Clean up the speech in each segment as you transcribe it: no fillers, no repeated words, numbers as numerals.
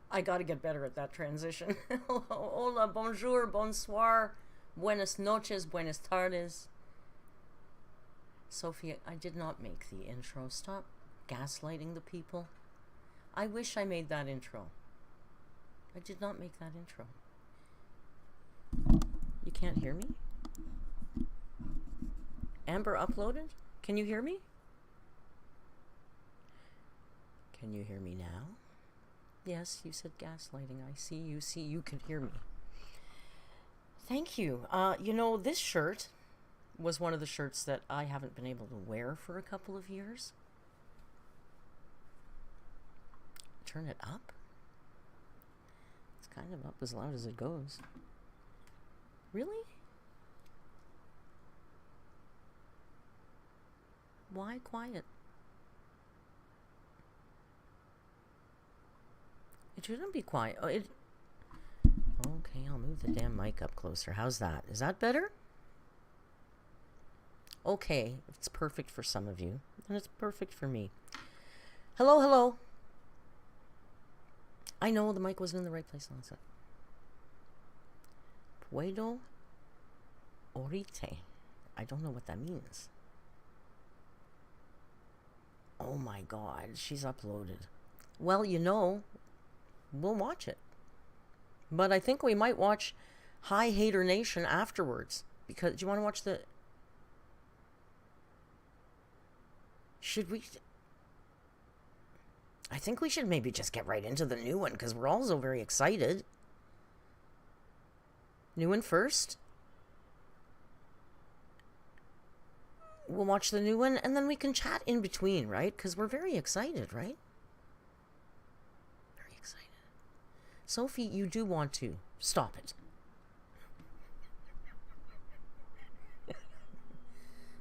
I gotta get better at that transition. Hola, bonjour, bonsoir, buenas noches, buenas tardes. Sophie, I did not make the intro. Stop gaslighting the people. I wish I made that intro. I did not make that intro. You can't hear me? Amber uploaded? Can you hear me? Can you hear me now? Yes, you said gaslighting. I see you can hear me. Thank you. You know, this shirt was one of the shirts that I haven't been able to wear for a couple of years. Turn it up? It's kind of up as loud as it goes. Really? Why quiet? It shouldn't be quiet. Oh, it... Okay, I'll move the damn mic up closer. How's that? Is that better? Okay, it's perfect for some of you, and it's perfect for me. Hello, hello. I know the mic wasn't in the right place. Last time. Puedo orite. I don't know what that means. Oh my God, she's uploaded. Well, you know, we'll watch it. But I think we might watch Hi Hater Nation afterwards. Because, do you want to watch the... Should we... I think we should maybe just get right into the new one, because we're also very excited. New one first. We'll watch the new one, and then we can chat in between, right? Because we're very excited, right? Very excited. Sophie, you do want to. Stop it.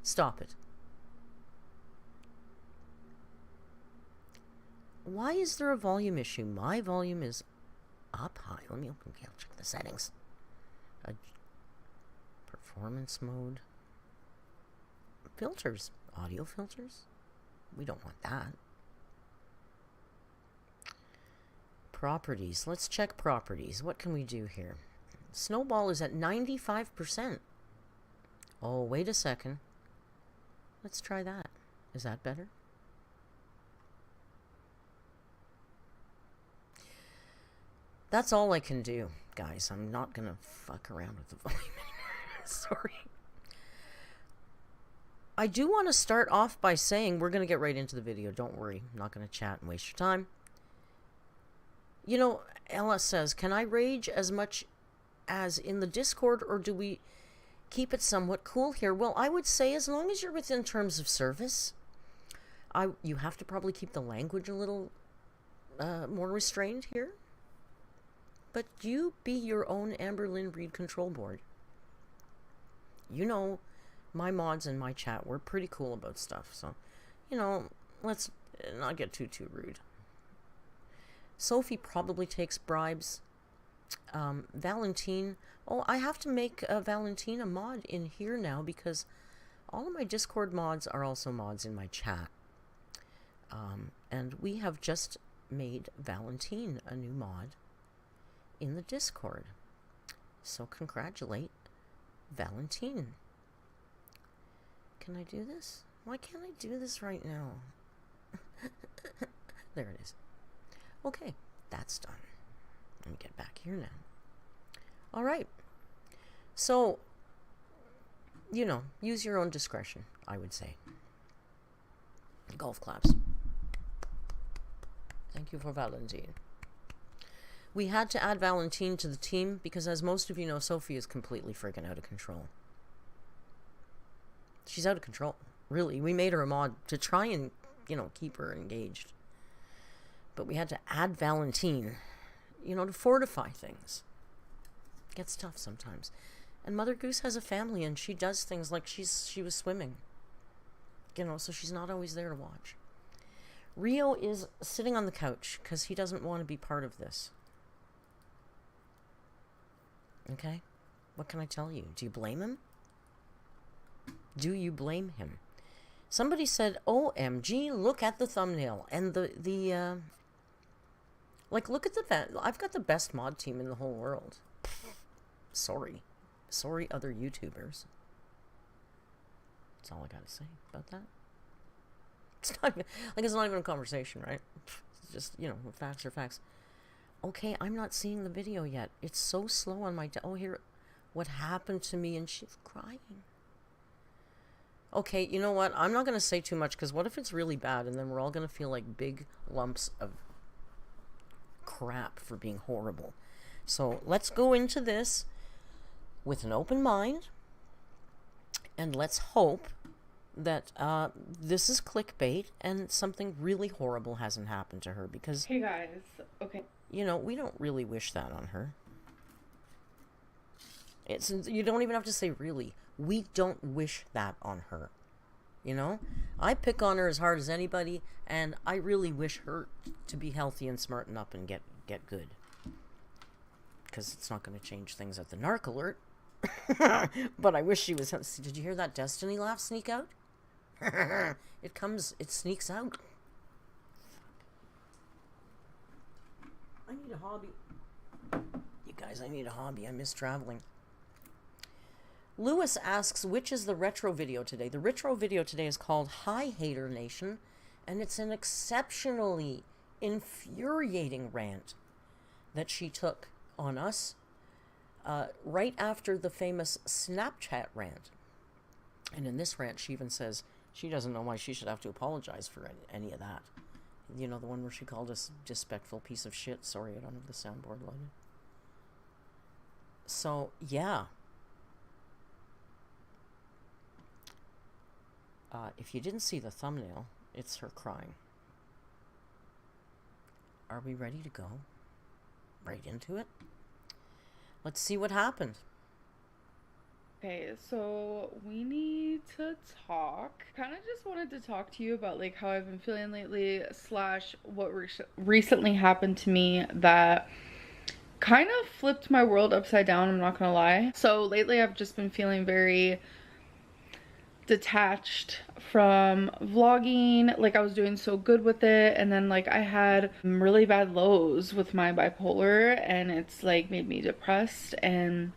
Stop it. Why is there a volume issue? My volume is up high. Let me open. Okay, I'll check the settings. Performance mode. Filters. Audio filters. We don't want that. Properties. Let's check properties. What can we do here? Snowball is at 95%. Oh, wait a second. Let's try that. Is that better? That's all I can do, guys. I'm not gonna fuck around with the volume anymore. Sorry. I do want to start off by saying we're going to get right into the video. Don't worry. I'm not going to chat and waste your time. You know, Ella says, can I rage as much as in the Discord, or do we keep it somewhat cool here? Well, I would say as long as you're within terms of service, you have to probably keep the language a little more restrained here. But you be your own AMBERLYNN breed control board. You know, my mods in my chat, we're pretty cool about stuff. So, you know, let's not get too rude. Sophie probably takes bribes. Valentine. Oh, I have to make Valentine a mod in here now because all of my Discord mods are also mods in my chat. And we have just made Valentine a new mod in the Discord. So congratulate Valentine. Can I do this? Why can't I do this right now? There it is. Okay, that's done. Let me get back here now. All right. So, you know, use your own discretion, I would say. Golf claps. Thank you for Valentine. We had to add Valentine to the team because, as most of you know, Sophie is completely freaking out of control. She's out of control. Really, we made her a mod to try and, you know, keep her engaged. But we had to add Valentine, you know, to fortify things. It gets tough sometimes. And Mother Goose has a family, and she does things like she was swimming. You know, so she's not always there to watch. Rio is sitting on the couch because he doesn't want to be part of this. Okay? What can I tell you? Do you blame him? Do you blame him? Somebody said, OMG, look at the thumbnail. And the like, look at the I've got the best mod team in the whole world. Sorry. Sorry, other YouTubers. That's all I gotta say about that. It's not, like, it's not even a conversation, right? It's just, you know, facts are facts. Okay, I'm not seeing the video yet. It's so slow on my... Oh, here, what happened to me, and she's crying. Okay, you know what? I'm not going to say too much, because what if it's really bad, and then we're all going to feel like big lumps of crap for being horrible. So let's go into this with an open mind, and let's hope that this is clickbait and something really horrible hasn't happened to her, because... Hey guys, okay. You know, we don't really wish that on her. You don't even have to say really. We don't wish that on her. You know? I pick on her as hard as anybody, and I really wish her to be healthy and smarten up and get good. Because it's not going to change things at the narc alert. But I wish she was... Did you hear that Destiny laugh sneak out? It sneaks out. I need a hobby. You guys, I need a hobby. I miss traveling. Lewis asks, which is the retro video today? The retro video today is called Hi Hater Nation, and it's an exceptionally infuriating rant that she took on us right after the famous Snapchat rant. And in this rant, she even says she doesn't know why she should have to apologize for any of that. You know, the one where she called us disrespectful piece of shit. Sorry, I don't have the soundboard loaded. So, yeah. If you didn't see the thumbnail, it's her crying. Are we ready to go? Right into it? Let's see what happened. Okay, so we need to talk. Kind of just wanted to talk to you about like how I've been feeling lately, / what recently happened to me that kind of flipped my world upside down, I'm not gonna lie. So lately I've just been feeling very detached from vlogging. Like I was doing so good with it, and then like I had really bad lows with my bipolar, and it's like made me depressed and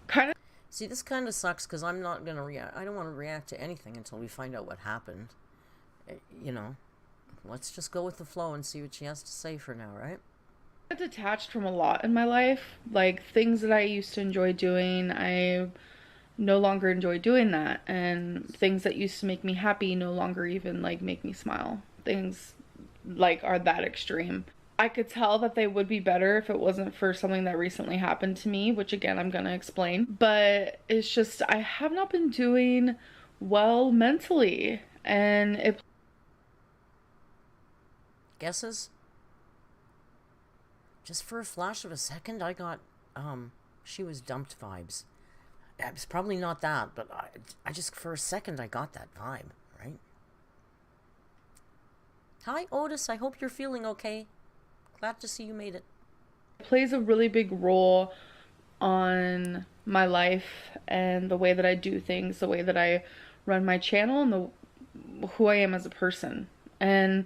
kind of... See, this kind of sucks because I'm not going to react. I don't want to react to anything until we find out what happened. You know, let's just go with the flow and see what she has to say for now, right? I'm detached from a lot in my life, like things that I used to enjoy doing. I no longer enjoy doing that, and things that used to make me happy no longer even like make me smile. Things like are that extreme. I could tell that they would be better if it wasn't for something that recently happened to me, which again I'm gonna explain. But it's just I have not been doing well mentally, and it. Guesses? Just for a flash of a second, I got, she was dumped vibes. It's probably not that, but I just, for a second, I got that vibe, right? Hi, Otis. I hope you're feeling okay. Glad to see you made it. Plays a really big role on my life and the way that I do things, the way that I run my channel, and who I am as a person. And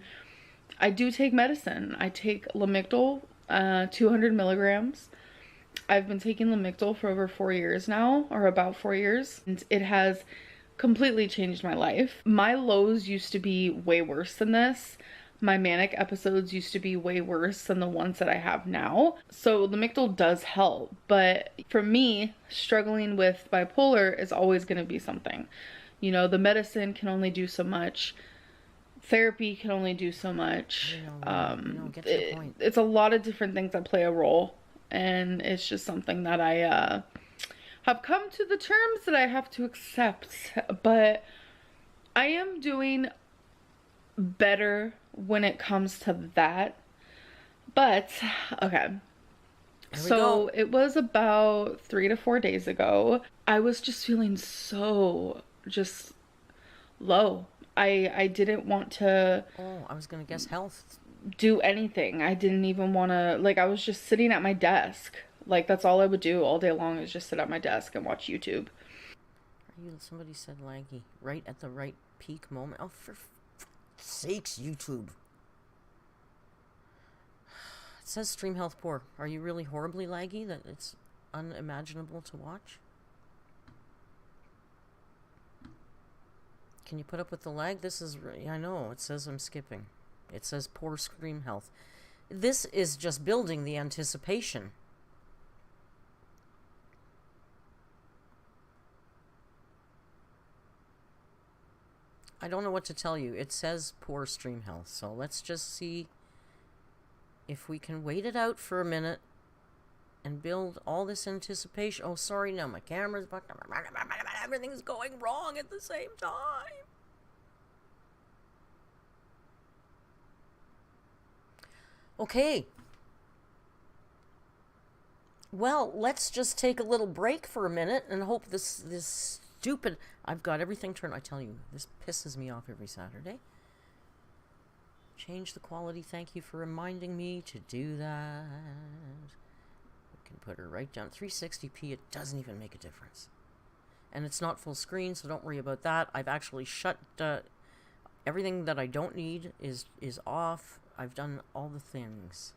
I do take medicine. I take Lamictal, 200 milligrams. I've been taking Lamictal for over 4 years now, or about 4 years, and it has completely changed my life. My lows used to be way worse than this. My manic episodes used to be way worse than the ones that I have now. So Lamictal does help, but for me, struggling with bipolar is always going to be something. You know, the medicine can only do so much. Therapy can only do so much. Get to the point. It's a lot of different things that play a role, and it's just something that I have come to the terms that I have to accept. But I am doing better when it comes to that. But okay, so it was about 3 to 4 days ago. I was just feeling so just low. I didn't want to. Oh, I was gonna guess health. Do anything. I didn't even want to, like, I was just sitting at my desk. Like, that's all I would do all day long, is just sit at my desk and watch YouTube. Somebody said laggy. Right at the right peak moment. Oh, for sakes, YouTube. It says stream health poor. Are you really horribly laggy that it's unimaginable to watch? Can you put up with the lag? This is, I know, it says I'm skipping. It says poor stream health. This is just building the anticipation. I don't know what to tell you. It says poor stream health. So let's just see if we can wait it out for a minute and build all this anticipation. Oh, sorry, no, my camera's... Everything's going wrong at the same time. Okay. Well, let's just take a little break for a minute and hope this stupid... I've got everything turned... I tell you, this pisses me off every Saturday. Change the quality. Thank you for reminding me to do that. We can put her right down. 360p, it doesn't even make a difference. And it's not full screen, so don't worry about that. I've actually shut... everything that I don't need is off. I've done all the things.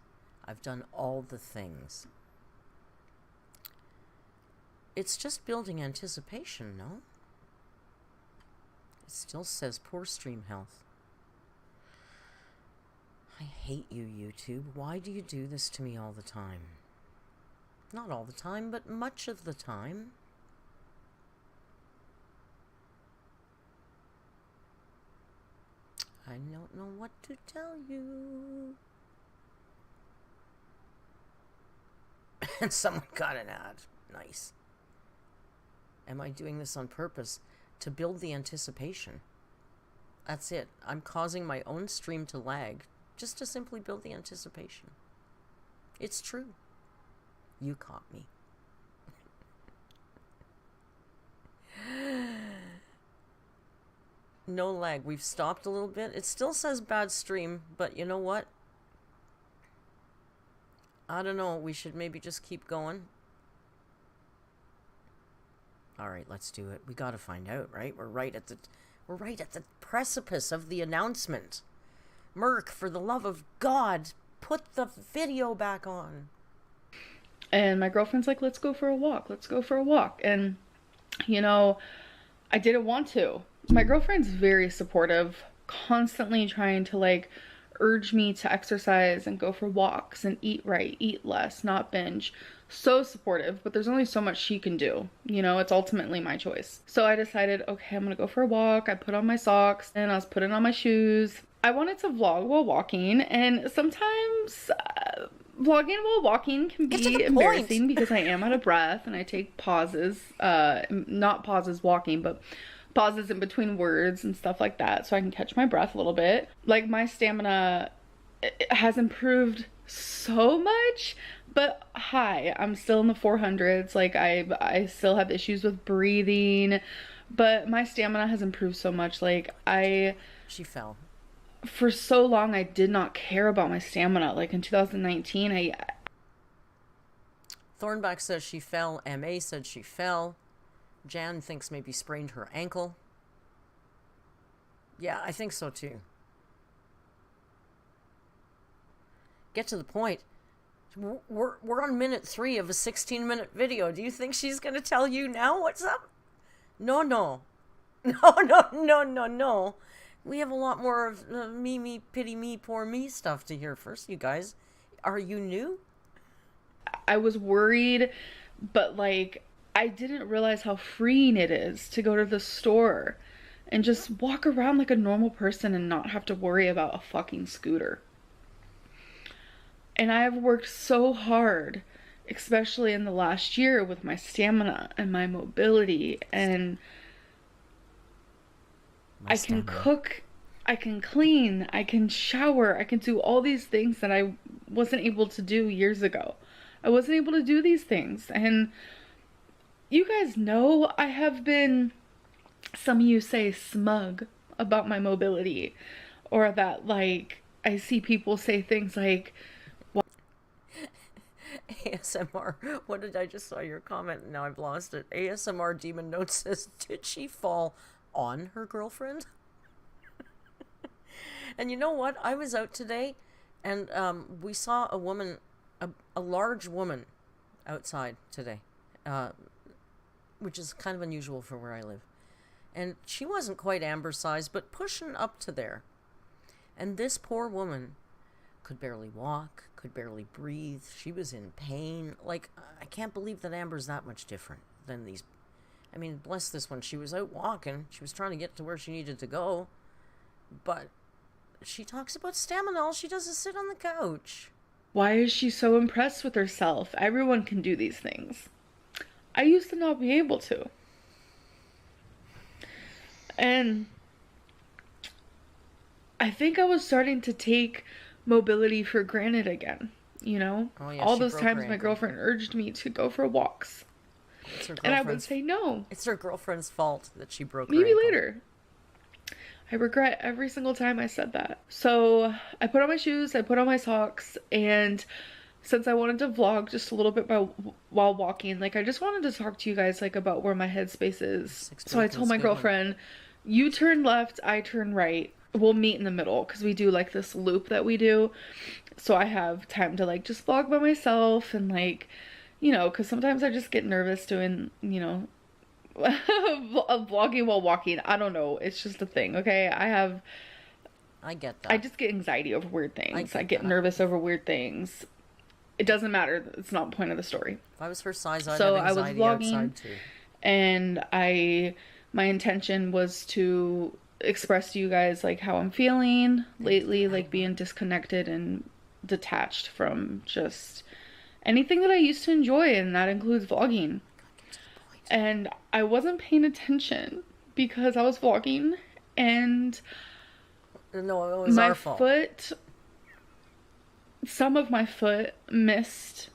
I've done all the things. It's just building anticipation, no? It still says poor stream health. I hate you, YouTube. Why do you do this to me all the time? Not all the time, but much of the time. I don't know what to tell you. And someone got an ad. Nice. Am I doing this on purpose? To build the anticipation. That's it. I'm causing my own stream to lag just to simply build the anticipation. It's true. You caught me. No lag. We've stopped a little bit. It still says bad stream, but you know what? I don't know. We should maybe just keep going. All right, let's do it. We got to find out, right? We're right at the precipice of the announcement. Merc, for the love of God, put the video back on. And my girlfriend's like, let's go for a walk. Let's go for a walk. And, you know, I didn't want to. My girlfriend's very supportive, constantly trying to, like, urge me to exercise and go for walks and eat right, eat less, not binge. so supportive, but there's only so much she can do. You know, it's ultimately my choice. So I decided, okay, I'm gonna go for a walk. I put on my socks and I was putting on my shoes. I wanted to vlog while walking, and sometimes vlogging while walking can Get to be the embarrassing point. because I am out of breath and I take pauses, not pauses walking, but pauses in between words and stuff like that so I can catch my breath a little bit. Like, my stamina has improved so much, but hi, I'm still in the 400s. Like, I still have issues with breathing, but my stamina has improved so much. Like, She fell. for so long I did not care about my stamina. Like, in 2019, Thornback says she fell. MA said she fell. Jan thinks maybe sprained her ankle. Yeah, I think so too. Get to the point. We're on minute 3 of a 16-minute video. Do you think she's going to tell you now what's up? No, no. No, no, no, no, no. We have a lot more of me, pity me, poor me stuff to hear first, you guys. Are you new? I was worried, but like, I didn't realize how freeing it is to go to the store and just walk around like a normal person and not have to worry about a fucking scooter. And I have worked so hard, especially in the last year, with my stamina and my mobility, and I can cook, I can clean, I can shower, I can do all these things that I wasn't able to do years ago. I wasn't able to do these things. And you guys know I have been, some of you say, smug about my mobility, or that, like, I see people say things like, ASMR. What did I just saw your comment? Now I've lost it. ASMR Demon Note says, did she fall on her girlfriend? And you know what? I was out today, and we saw a woman, a large woman, outside today, which is kind of unusual for where I live. And she wasn't quite Amber sized, but pushing up to there. And this poor woman could barely walk, could barely breathe. She was in pain. Like, I can't believe that Amber's that much different than these. I mean, bless this one. She was out walking. She was trying to get to where she needed to go. But she talks about stamina. All she does is sit on the couch. why is she so impressed with herself? Everyone can do these things. I used to not be able to. And I think I was starting to take mobility for granted again. You know, Oh, yeah, all she those broke her times my ankle. girlfriend urged me to go for walks, It's her and I would girlfriend's. say no. It's her girlfriend's fault that she broke her Maybe ankle. later. I regret every single time I said that. So I put on my shoes, I put on my socks, and since I wanted to vlog just a little bit while walking, like, I just wanted to talk to you guys, like, about where my headspace is. So I told my girlfriend, you turn left, I turn right. We'll meet in the middle, because we do, like, this loop that we do. So I have time to, like, just vlog by myself, and, like, you know, because sometimes I just get nervous doing, you know, vlogging while walking. I don't know. It's just a thing, okay? I get that. I just get anxiety over weird things. I get that. nervous over weird things. It doesn't matter. It's not the point of the story. If I was her size, I'd So have I was anxiety vlogging, outside too. and my intention was to express to you guys, like, how I'm feeling lately, like, being disconnected and detached from just anything that I used to enjoy, and that includes vlogging. And I wasn't paying attention because I was vlogging, and No, it was my our fault. foot, some of my foot missed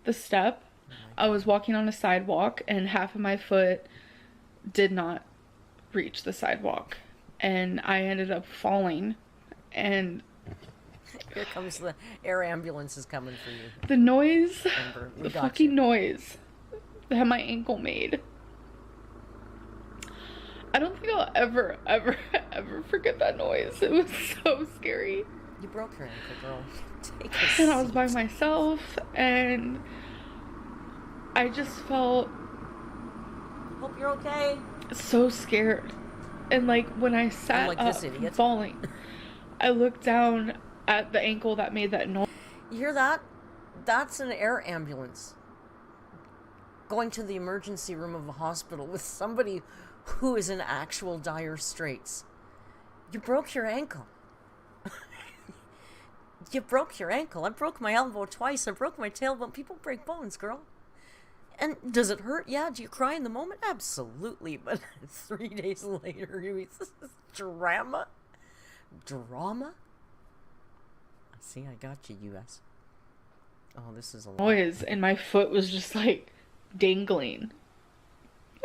the step. I was walking on a sidewalk, and half of my foot did not reach the sidewalk, and I ended up falling, and Here comes the air ambulance is coming for you. the noise, Amber, we the got fucking you. noise that my ankle made. I don't think I'll ever, ever, ever forget that noise. It was so scary. You broke your ankle, girl. Take a And I was seat. by myself, and I just felt Hope you're okay. so scared. And, like, when I sat like up this idiot. falling, I looked down at the ankle that made that noise. You hear that? That's an air ambulance. going to the emergency room of a hospital with somebody who is in actual dire straits. You broke your ankle. You broke your ankle. I broke my elbow twice. I broke my tailbone. People break bones, girl. And does it hurt? Yeah. Do you cry in the moment? Absolutely. But 3 days later, this is drama. Drama? See, I got you, U.S. Oh, this is a lot. Noise, and my foot was just like dangling.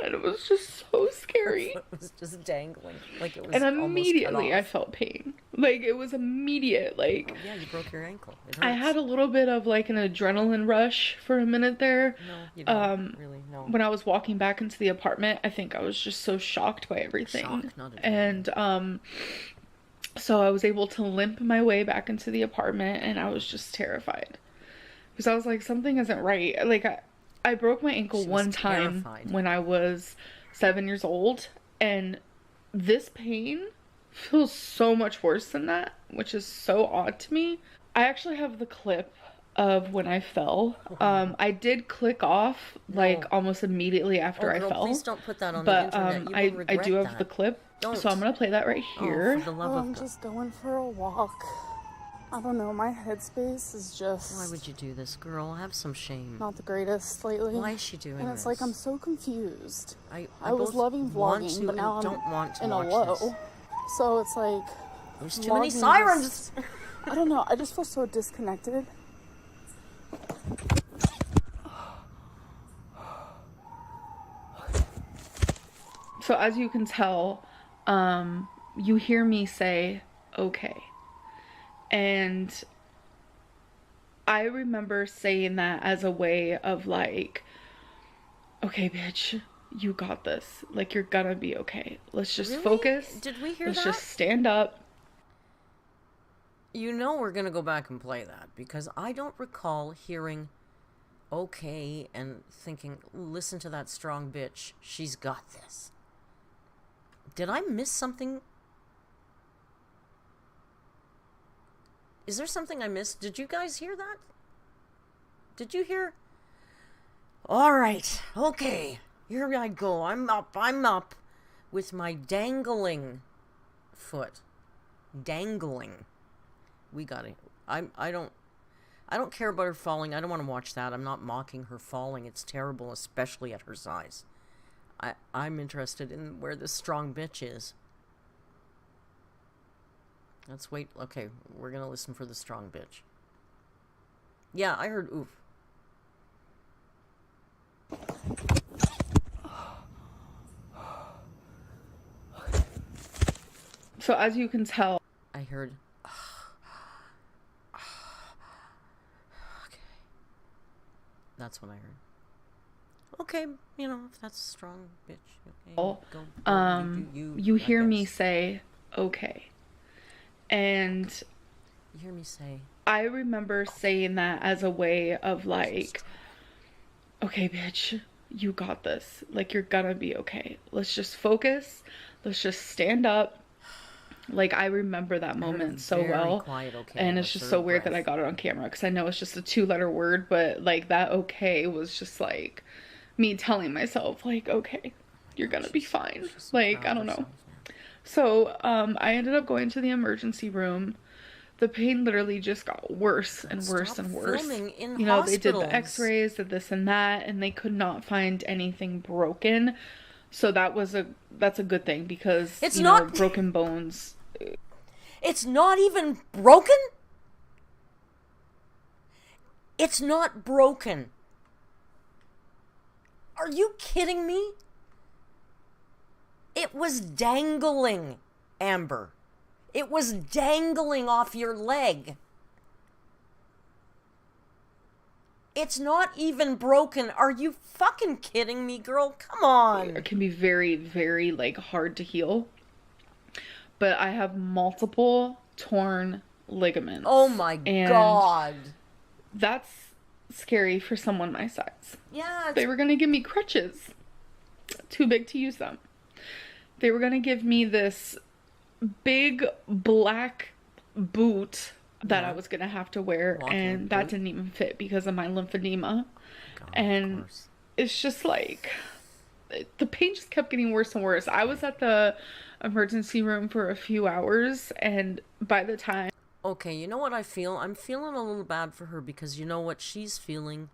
And it was just so scary. It was just dangling, like it was. And immediately I felt pain. Like it was immediate. Like yeah, you broke your ankle. It hurts. I had a little bit of like an adrenaline rush for a minute there. No, you don't really. No. When I was walking back into the apartment, I think I was just so shocked by everything. Shock, not adrenaline. And so I was able to limp my way back into the apartment, and I was just terrified because I was like, something isn't right. Like I broke my ankle one time when I was 7 years old, and this pain feels so much worse than that, which is so odd to me. I actually have the clip of when I fell. I did click off like almost immediately after I fell. Please don't put that on the internet. You will regret I do have that. the clip, Don't. so I'm gonna play that right here. Oh, for the love of I'm God. just going for a walk. I don't know, my headspace is just... Why would you do this, girl? Have some shame. not the greatest lately. Why is she doing this? And it's like I'm so confused. I was loving vlogging, but now I'm don't want to in a watch low. this. So it's like... There's too many vlogging sirens! I don't know, I just feel so disconnected. So as you can tell, you hear me say, okay. And I remember saying that as a way of like, okay, bitch, you got this. Like, you're gonna be okay. Let's just focus. Did we hear Let's that? just stand up. You know we're gonna go back and play that, because I don't recall hearing okay and thinking, listen to that strong bitch. She's got this. Did I miss something? Is there something I missed? Did you guys hear that? Did you hear? All right, okay, here I go. I'm up with my dangling foot. Dangling. We got it. I don't care about her falling. I don't want to watch that. I'm not mocking her falling. It's terrible, especially at her size. I'm interested in where this strong bitch is. Let's wait. Okay, we're gonna listen for the strong bitch. Yeah, I heard oof. So as you can tell, I heard. Okay. That's what I heard. Okay, you know, if that's a strong bitch. Okay, go. you hear me say, okay. And You hear me say. I remember saying that as a way of like, okay, bitch, you got this. Like, you're gonna be okay. Let's just focus. Let's just stand up. Like, I remember that moment so well. Quiet, okay, and it's just so weird that I got it on camera, because I know it's just a 2-letter word, but like that okay was just like me telling myself like, okay, you're gonna be fine. Like, I don't know. So I ended up going to the emergency room. The pain literally just got worse and worse and worse. You know, they did the x-rays, did this and that, and they could not find anything broken. So that's a good thing, because it's not broken bones. It's not even broken? It's not broken. Are you kidding me? It was dangling, Amber. It was dangling off your leg. It's not even broken. Are you fucking kidding me, girl? Come on. It can be very, very, like, hard to heal. But I have multiple torn ligaments. Oh my God. That's scary for someone my size. Yeah. They were going to give me crutches. Too big to use them. They were going to give me this big black boot that I was going to have to wear. And that didn't even fit because of my lymphedema. God, and it's just like the pain just kept getting worse and worse. I was at the emergency room for a few hours, and by the time Okay, you know what I feel? I'm feeling a little bad for her because you know what she's feeling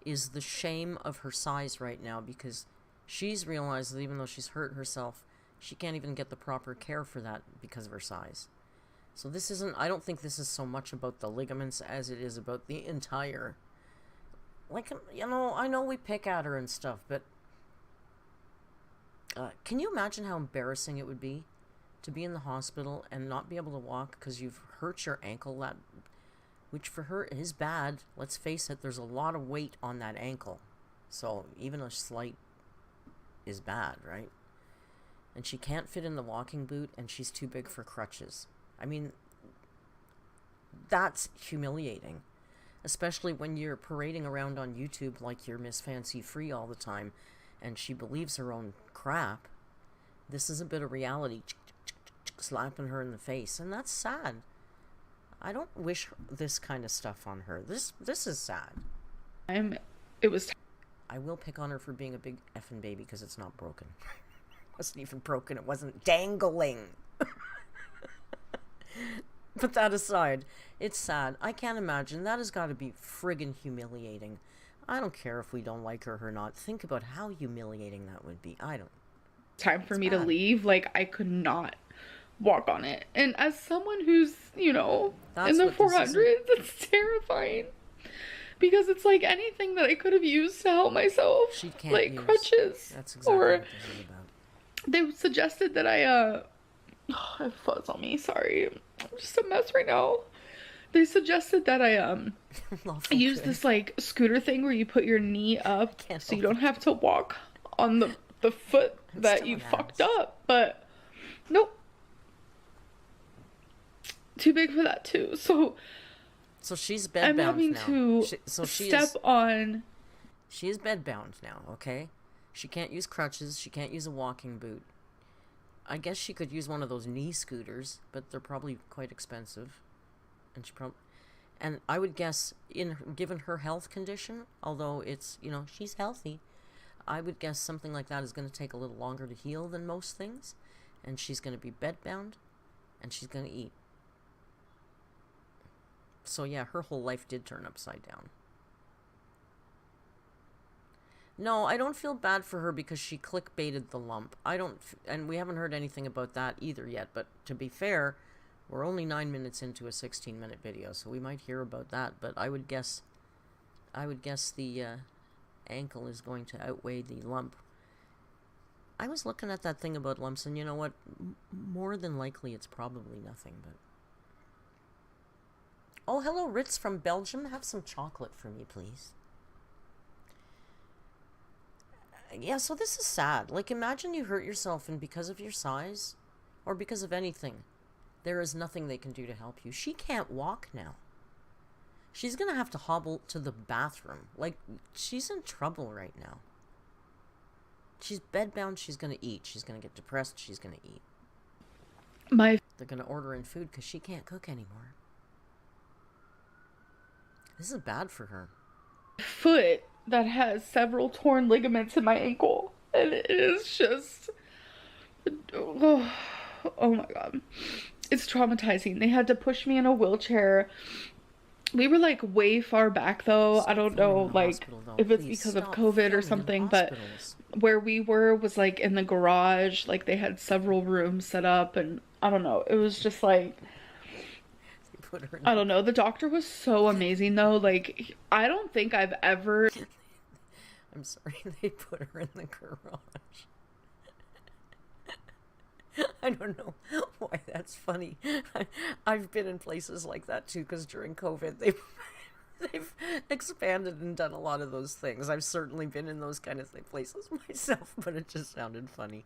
is the shame of her size right now because she's realized that even though she's hurt herself, she can't even get the proper care for that because of her size. So this isn't, I don't think this is so much about the ligaments as it is about the entire, like, you know, I know we pick at her and stuff, but can you imagine how embarrassing it would be to be in the hospital and not be able to walk because you've hurt your ankle, that, which for her is bad. Let's face it, there's a lot of weight on that ankle. So even a slight is bad, right? And she can't fit in the walking boot and she's too big for crutches. I mean, that's humiliating. Especially when you're parading around on YouTube like you're Miss Fancy Free all the time and she believes her own crap. This is a bit of reality slapping her in the face, and that's sad. I don't wish this kind of stuff on her. This is sad. it was I will pick on her for being a big effing baby because it's not broken. It wasn't even broken. It wasn't dangling. But that aside, it's sad. I can't imagine. That has got to be friggin' humiliating. I don't care if we don't like her or not. Think about how humiliating that would be. I don't. time for me to leave. Like, I could not walk on it. And as someone who's, you know, in the 400s, it's terrifying. Because it's like anything that I could have used to help myself. She can't like use. crutches. That's exactly what this is about. They suggested that I fuzz on me, sorry. I'm just a mess right now. They suggested that I use this like scooter thing where you put your knee up so you don't have to walk on the foot that you fucked up. But nope. Too big for that too. So she's bedbound I'm having now. to on. She is bedbound now, okay? She can't use crutches. She can't use a walking boot. I guess she could use one of those knee scooters, but they're probably quite expensive. And I would guess, given her health condition, although it's, you know, she's healthy, I would guess something like that is going to take a little longer to heal than most things. And she's going to be bedbound, and she's going to eat. So yeah, her whole life did turn upside down. No, I don't feel bad for her because she clickbaited the lump. And we haven't heard anything about that either yet. But to be fair, we're only 9 minutes into a 16-minute video, so we might hear about that. But I would guess the ankle is going to outweigh the lump. I was looking at that thing about lumps, and you know what? More than likely, it's probably nothing. But oh, hello, Ritz from Belgium. Have some chocolate for me, please. Yeah, so this is sad. Like, imagine you hurt yourself and because of your size, or because of anything, there is nothing they can do to help you. She can't walk now. She's gonna have to hobble to the bathroom. Like, she's in trouble right now. She's bedbound, she's gonna eat. She's gonna get depressed, she's gonna eat. They're gonna order in food because she can't cook anymore. This is bad for her. Foot that has several torn ligaments in my ankle, and it is just oh my god, it's traumatizing. They had to push me in a wheelchair. We were like way far back though. I don't know like if it's because of COVID or something, but where we were was like in the garage. Like they had several rooms set up, and I don't know, it was just like, I don't know. The doctor was so amazing though. Like, I don't think I've ever... I'm sorry, they put her in the garage. I don't know why that's funny. I've been in places like that too, because during COVID, they've expanded and done a lot of those things. I've certainly been in those kind of places myself, but it just sounded funny.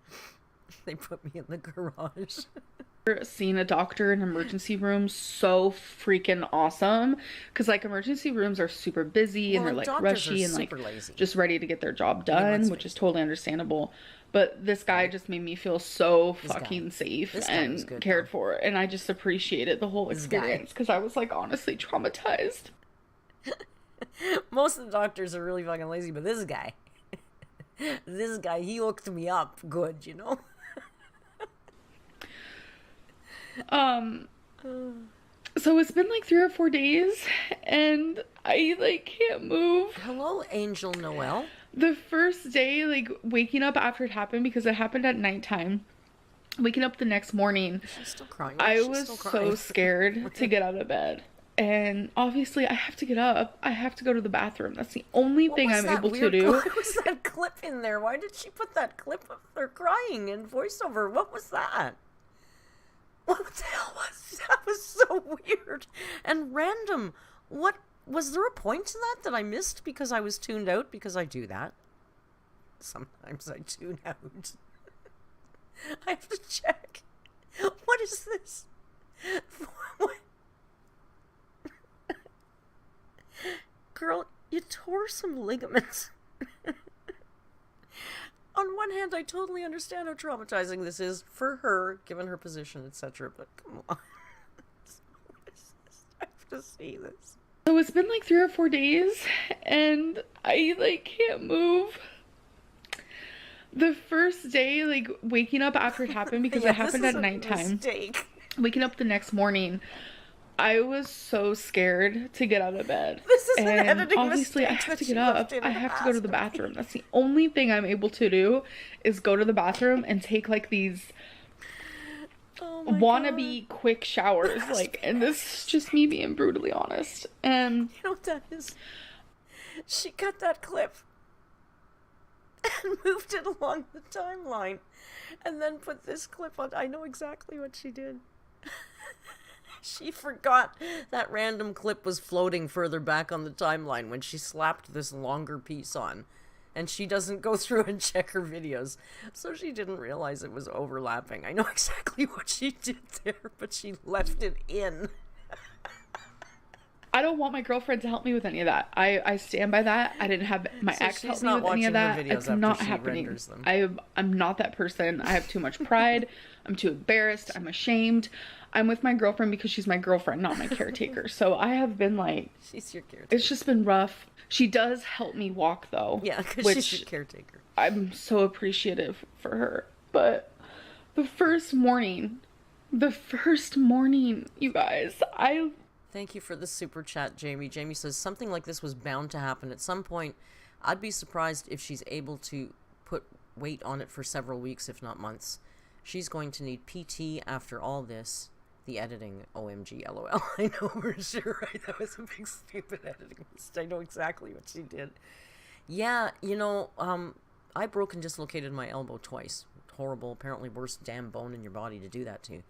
They put me in the garage. Seeing a doctor in emergency rooms so freaking awesome, because like emergency rooms are super busy and they're like rushy and like lazy, just ready to get their job done, which is totally understandable. But this guy just made me feel so fucking safe and cared for, and I just appreciated the whole experience because I was like honestly traumatized. Most of the doctors are really fucking lazy, but this guy, This guy, he hooked me up good, you know? Um, so it's been like 3 or 4 days, and I like can't move. Hello, Angel Noel. The first day, like waking up after it happened, because it happened at nighttime, waking up the next morning, She's still crying. I She's was still so crying. scared to get out of bed. And obviously, I have to get up. I have to go to the bathroom. That's the only thing I'm able to do. What was that clip in there? Why did she put that clip of her crying in voiceover? What was that? What the hell was that? Was so weird and random. What was there a point to that I missed because I was tuned out? Because I do that. Sometimes I tune out. I have to check. What is this? What? Girl, you tore some ligaments. On one hand, I totally understand how traumatizing this is for her, given her position, etc. But come on. What is this? I have to see this. So it's been like 3 or 4 days, and I like can't move. The first day, like waking up after it happened, because it happened at nighttime. Waking up the next morning, I was so scared to get out of bed. This is an editing obviously, I have to get up. I have to go to the bathroom. That's the only thing I'm able to do is go to the bathroom and take like these wannabe quick showers. Like, and this is just me being brutally honest. And you know what that is? She cut that clip and moved it along the timeline and then put this clip on. I know exactly what she did. She forgot that random clip was floating further back on the timeline when she slapped this longer piece on. And she doesn't go through and check her videos. So she didn't realize it was overlapping. I know exactly what she did there, but she left it in. I don't want my girlfriend to help me with any of that. I stand by that. I didn't have my ex help me with any of that. It's not happening. I'm not that person. I have too much pride. I'm too embarrassed. I'm ashamed. I'm with my girlfriend because she's my girlfriend, not my caretaker. So I have been like... She's your caretaker. It's just been rough. She does help me walk, though. Yeah, because she's your caretaker. I'm so appreciative for her. But the first morning, you guys, Thank you for the super chat, Jamie. Jamie says, something like this was bound to happen at some point. I'd be surprised if she's able to put weight on it for several weeks, if not months. She's going to need PT after all this. The editing, OMG, LOL. I know for sure, right? That was a big stupid editing mistake. I know exactly what she did. Yeah, you know, I broke and dislocated my elbow twice. Horrible, apparently worst damn bone in your body to do that to.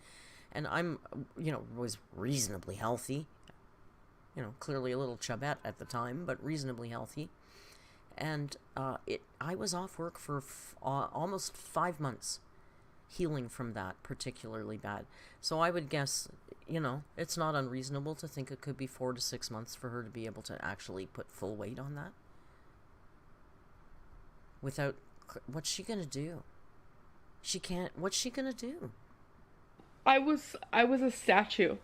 And I'm, you know, was reasonably healthy. You know, clearly a little chubette at the time, but reasonably healthy. And I was off work for almost 5 months, healing from that particularly bad. So I would guess, you know, it's not unreasonable to think it could be 4 to 6 months for her to be able to actually put full weight on that. Without, what's she gonna do? She can't, what's she gonna do? I was a statue.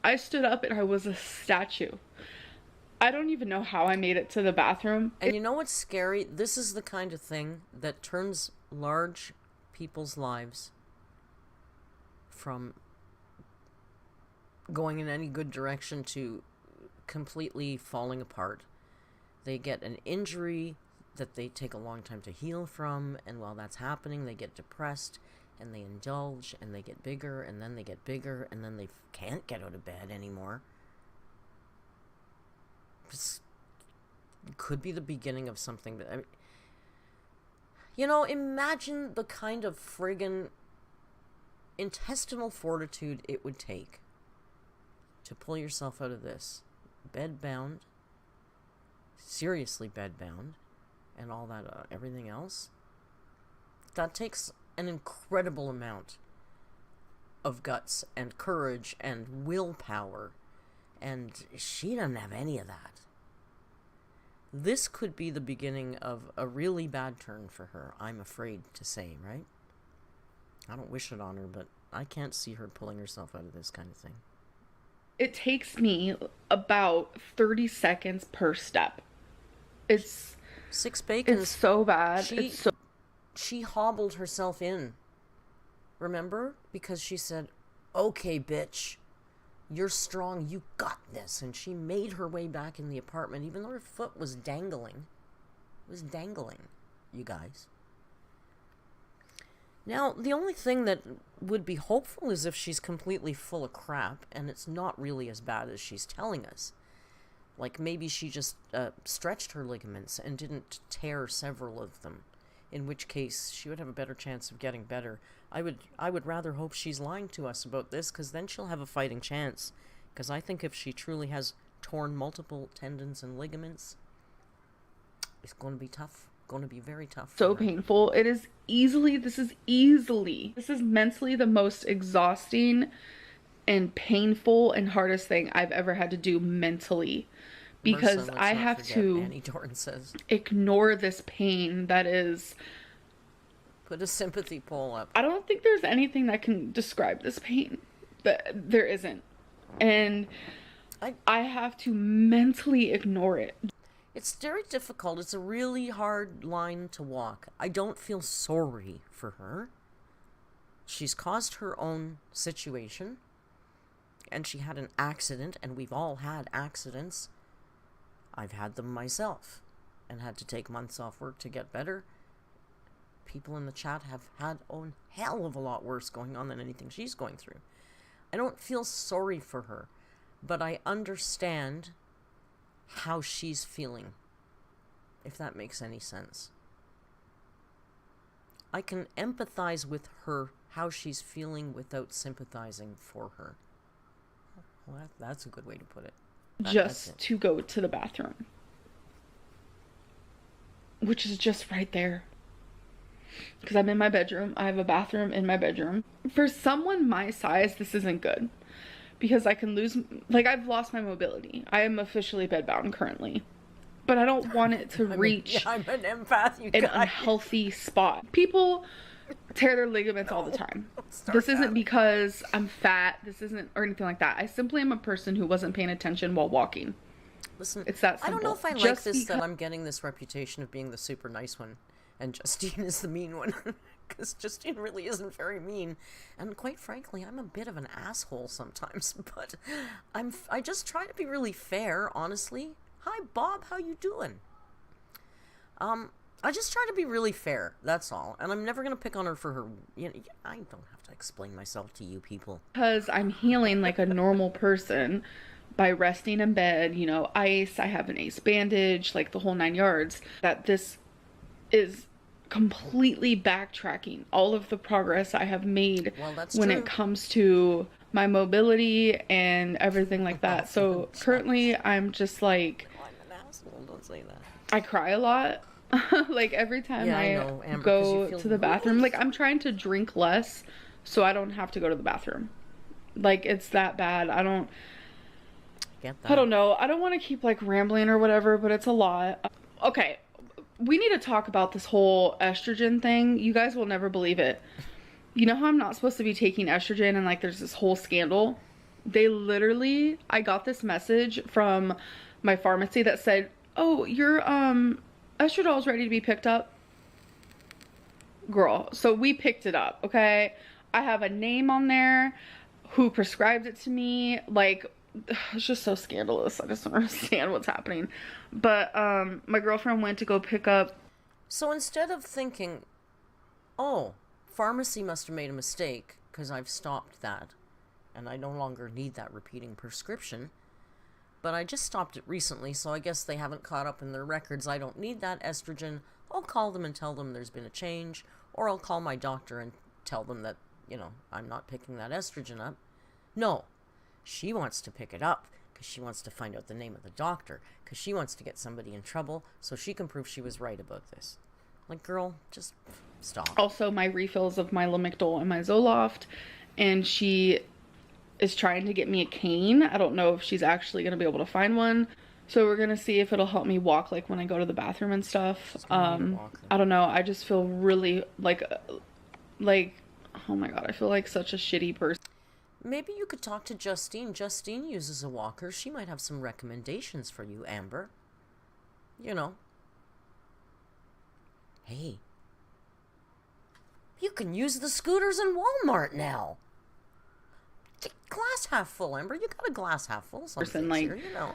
I stood up and I was a statue. I don't even know how I made it to the bathroom. And you know what's scary? This is the kind of thing that turns large people's lives from going in any good direction to completely falling apart. They get an injury that they take a long time to heal from, and while that's happening, they get depressed, and they indulge, and they get bigger, and then they get bigger, and then they can't get out of bed anymore. This could be the beginning of something that... I mean, you know, imagine the kind of friggin' intestinal fortitude it would take to pull yourself out of this. Bedbound. Seriously bedbound. And all that, everything else. That takes an incredible amount of guts and courage and willpower. And she doesn't have any of that. This could be the beginning of a really bad turn for her, I'm afraid to say, right? I don't wish it on her, but I can't see her pulling herself out of this kind of thing. It takes me about 30 seconds per step. It's 6 bacons. It's so bad. She hobbled herself in. Remember? Because she said, okay, bitch, you're strong, you got this. And she made her way back in the apartment, even though her foot was dangling. It was dangling, you guys. Now, the only thing that would be hopeful is if she's completely full of crap, and it's not really as bad as she's telling us. Like, maybe she just stretched her ligaments and didn't tear several of them, in which case she would have a better chance of getting better. I would rather hope she's lying to us about this, because then she'll have a fighting chance. Because I think if she truly has torn multiple tendons and ligaments, it's going to be tough. Going to be very tough. So painful. This is mentally the most exhausting and painful and hardest thing I've ever had to do mentally. Because Mersa, I have to Annie Dorn says, ignore this pain that is... Put a sympathy pole up. I don't think there's anything that can describe this pain. There isn't. And I have to mentally ignore it. It's very difficult. It's a really hard line to walk. I don't feel sorry for her. She's caused her own situation. And she had an accident, and we've all had accidents. I've had them myself and had to take months off work to get better. People in the chat have had a hell of a lot worse going on than anything she's going through. I don't feel sorry for her, but I understand how she's feeling, if that makes any sense. I can empathize with her, how she's feeling, without sympathizing for her. Well, that's a good way to put it. Just to go to the bathroom. Which is just right there. Because I'm in my bedroom. I have a bathroom in my bedroom. For someone my size, this isn't good. Because I can lose... Like, I've lost my mobility. I am officially bedbound currently. But I don't want it to reach I'm an empath, you an guys. unhealthy spot. People tear their ligaments all the time. This isn't because I'm fat. This isn't or anything like that. I simply am a person who wasn't paying attention while walking. Listen, it's that simple. I don't know if I like this that I'm getting this reputation of being the super nice one, and Justine is the mean one. Because Justine really isn't very mean, and quite frankly, I'm a bit of an asshole sometimes. But I just try to be really fair, honestly. Hi, Bob. How you doing? I just try to be really fair, that's all. And I'm never going to pick on her for her... You know, I don't have to explain myself to you people. Because I'm healing like a normal person by resting in bed, you know, ice, I have an ace bandage, like the whole 9 yards. That this is completely backtracking all of the progress I have made when it comes to my mobility and everything like that. So currently I'm just like... Oh, I'm an asshole, don't say that. I cry a lot. Like every time I Amber, go to the bathroom, like I'm trying to drink less so I don't have to go to the bathroom. Like it's that bad. I don't know. I don't want to keep like rambling or whatever, but it's a lot. Okay, we need to talk about this whole estrogen thing. You guys will never believe it. You know how I'm not supposed to be taking estrogen and like there's this whole scandal? I got this message from my pharmacy that said, "Oh, your estradiol is ready to be picked up." Girl, so we picked it up, okay? I have a name on there, who prescribed it to me. Like, it's just so scandalous. I just don't understand what's happening. But my girlfriend went to go pick up. So instead of thinking, oh, pharmacy must have made a mistake because I've stopped that and I no longer need that repeating prescription, but I just stopped it recently, so I guess they haven't caught up in their records. I don't need that estrogen. I'll call them and tell them there's been a change, or I'll call my doctor and tell them that, you know, I'm not picking that estrogen up. No, she wants to pick it up because she wants to find out the name of the doctor, because she wants to get somebody in trouble so she can prove she was right about this. Like, girl, just stop. Also, my refills of my Lamictal and my Zoloft, and she is trying to get me a cane. I don't know if she's actually going to be able to find one. So we're going to see if it'll help me walk, like, when I go to the bathroom and stuff. I don't know. I just feel really, like, oh my god, I feel like such a shitty person. Maybe you could talk to Justine. Justine uses a walker. She might have some recommendations for you, Amber. You know. Hey, you can use the scooters in Walmart now. Glass half full, Amber. You got a glass half full. Something like, here, you know.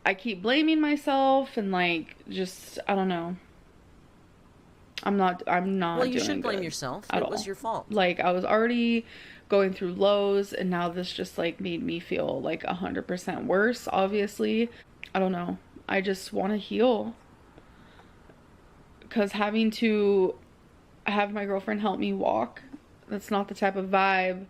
I keep blaming myself and like just I don't know. I'm not. Well, you doing should blame good yourself. at It all. was your fault. Like I was already going through lows, and now this just like made me feel like 100% worse. Obviously, I don't know. I just want to heal, because having to have my girlfriend help me walk, that's not the type of vibe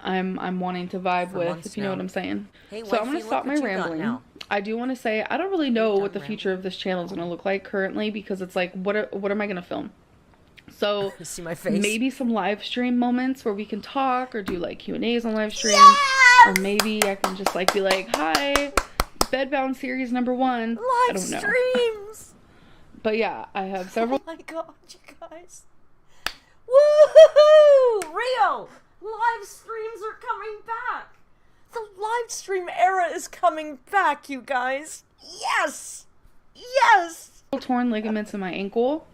I'm wanting to vibe For with, months if you know now. what I'm saying. Hey, So I'm wifey, gonna look stop my what you got rambling. now. I do want to say I don't really know You what the done future of this channel is gonna look like currently, because it's like what am I gonna film? So See my face? maybe some live stream moments where we can talk or do like Q&As on live stream. Yes! Or maybe I can just like be like, hi, Bedbound series number 1. I Live don't know. streams! But yeah, I have several. Oh my god, you guys. Woohoo! Rio! Live streams are coming back! The live stream era is coming back, you guys! Yes! Yes! Torn ligaments in my ankle.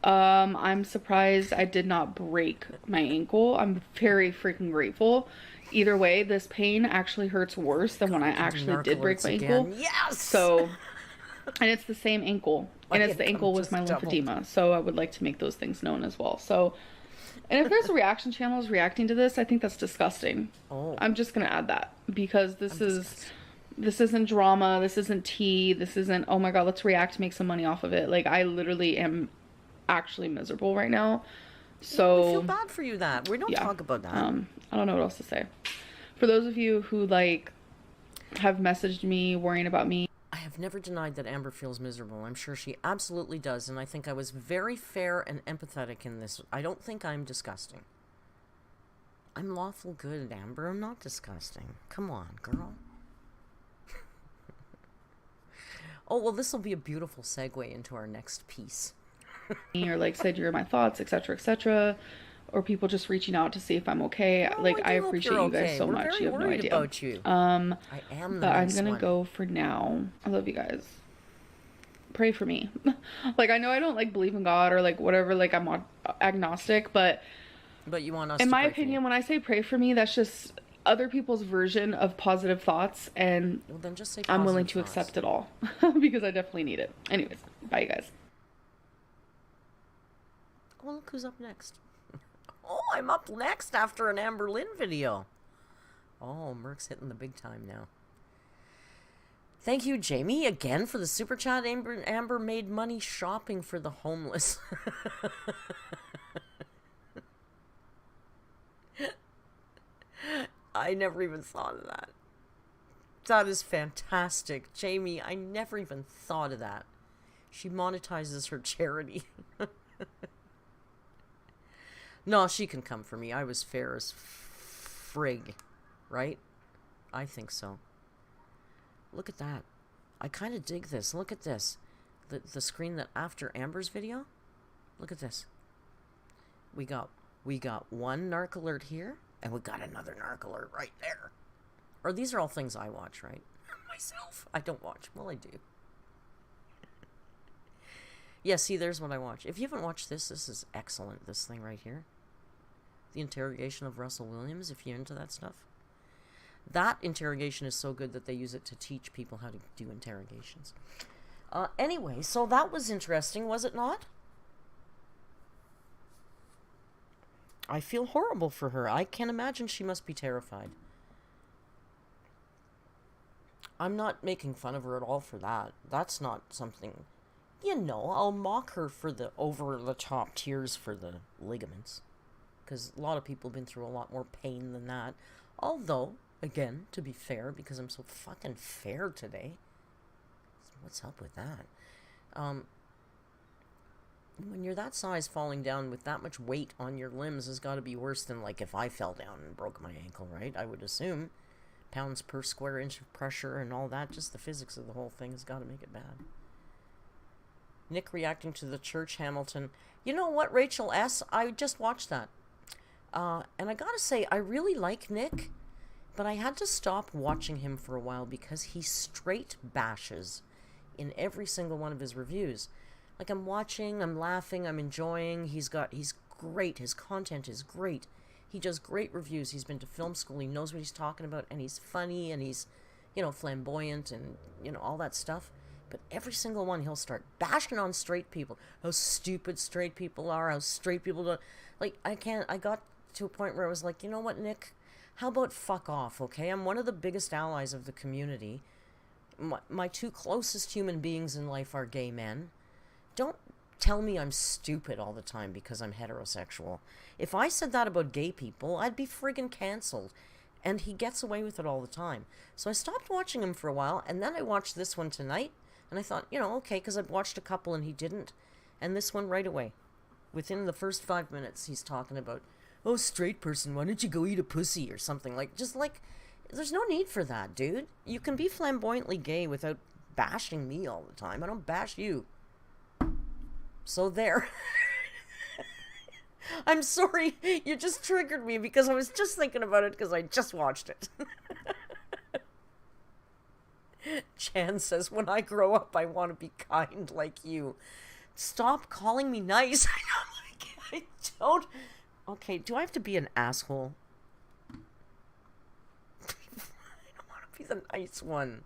I'm surprised I did not break my ankle. I'm very freaking grateful. Either way, this pain actually hurts worse than when I actually did break my ankle. Yes! So, and it's the same ankle. My And it's the income ankle with just my doubled. lymphedema. So I would like to make those things known as well. So, and if there's reaction channels reacting to this, I think that's disgusting. Oh. I'm just going to add that, because this isn't drama. This isn't tea. This isn't, oh my God, let's react, make some money off of it. Like, I literally am actually miserable right now. So we feel bad for you that. We don't talk about that. I don't know what else to say. For those of you who like have messaged me worrying about me, I have never denied that Amber feels miserable. I'm sure she absolutely does, and I think I was very fair and empathetic in this. I don't think I'm disgusting. I'm lawful good, Amber. I'm not disgusting. Come on, girl. Oh, well, this will be a beautiful segue into our next piece. or like said you're in my thoughts, etc., or people just reaching out to see if I'm okay. Oh, Like I do hope appreciate you're you guys okay. so We're much. very You have no worried idea. about you. I am the but I'm nice gonna one. go for now. I love you guys. Pray for me. Like I know I don't like believe in God or like whatever. Like I'm agnostic, but you want us in to my pray for you. opinion, when I say pray for me, that's just other people's version of positive thoughts, and Well, then just say I'm willing to positive thoughts. accept it all because I definitely need it. Anyways, bye you guys. Oh, look who's up next. Oh, I'm up next after an AMBERLYNN video. Oh, Merc's hitting the big time now. Thank you, Jamie, again for the super chat. Amber made money shopping for the homeless. I never even thought of that. That is fantastic. Jamie, I never even thought of that. She monetizes her charity. No, she can come for me. I was fair as frig, right? I think so. Look at that. I kind of dig this. Look at this. The screen that after Amber's video. Look at this. We got one narc alert here, and we got another narc alert right there. Or these are all things I watch, right? Myself. I don't watch. Well, I do. Yeah, see, there's what I watch. If you haven't watched this is excellent. This thing right here. The interrogation of Russell Williams, if you're into that stuff. That interrogation is so good that they use it to teach people how to do interrogations. Anyway, so that was interesting, was it not? I feel horrible for her. I can imagine she must be terrified. I'm not making fun of her at all for that. That's not something... You know, I'll mock her for the over-the-top tears for the ligaments. Because a lot of people have been through a lot more pain than that. Although, again, to be fair, because I'm so fucking fair today. What's up with that? When you're that size, falling down with that much weight on your limbs has got to be worse than, like, if I fell down and broke my ankle, right? I would assume. Pounds per square inch of pressure and all that. Just the physics of the whole thing has got to make it bad. Nick reacting to the Church Hamilton. You know what, Rachel S.? I just watched that. And I gotta say, I really like Nick, but I had to stop watching him for a while because he straight bashes in every single one of his reviews. Like, I'm watching, I'm laughing, I'm enjoying. He's great. His content is great. He does great reviews. He's been to film school. He knows what he's talking about, and he's funny, and he's, flamboyant, and, all that stuff. But every single one, he'll start bashing on straight people. How stupid straight people are, how straight people don't... Like, I got to a point where I was like, you know what, Nick? How about fuck off, okay? I'm one of the biggest allies of the community. My two closest human beings in life are gay men. Don't tell me I'm stupid all the time because I'm heterosexual. If I said that about gay people, I'd be friggin' cancelled. And he gets away with it all the time. So I stopped watching him for a while, and then I watched this one tonight, and I thought, okay, because I've watched a couple and he didn't. And this one right away. Within the first 5 minutes, he's talking about, oh, straight person, why don't you go eat a pussy or something? There's no need for that, dude. You can be flamboyantly gay without bashing me all the time. I don't bash you. So there. I'm sorry, you just triggered me because I was just thinking about it because I just watched it. Chan says, when I grow up, I want to be kind like you. Stop calling me nice. I don't. Okay, do I have to be an asshole? I don't want to be the nice one.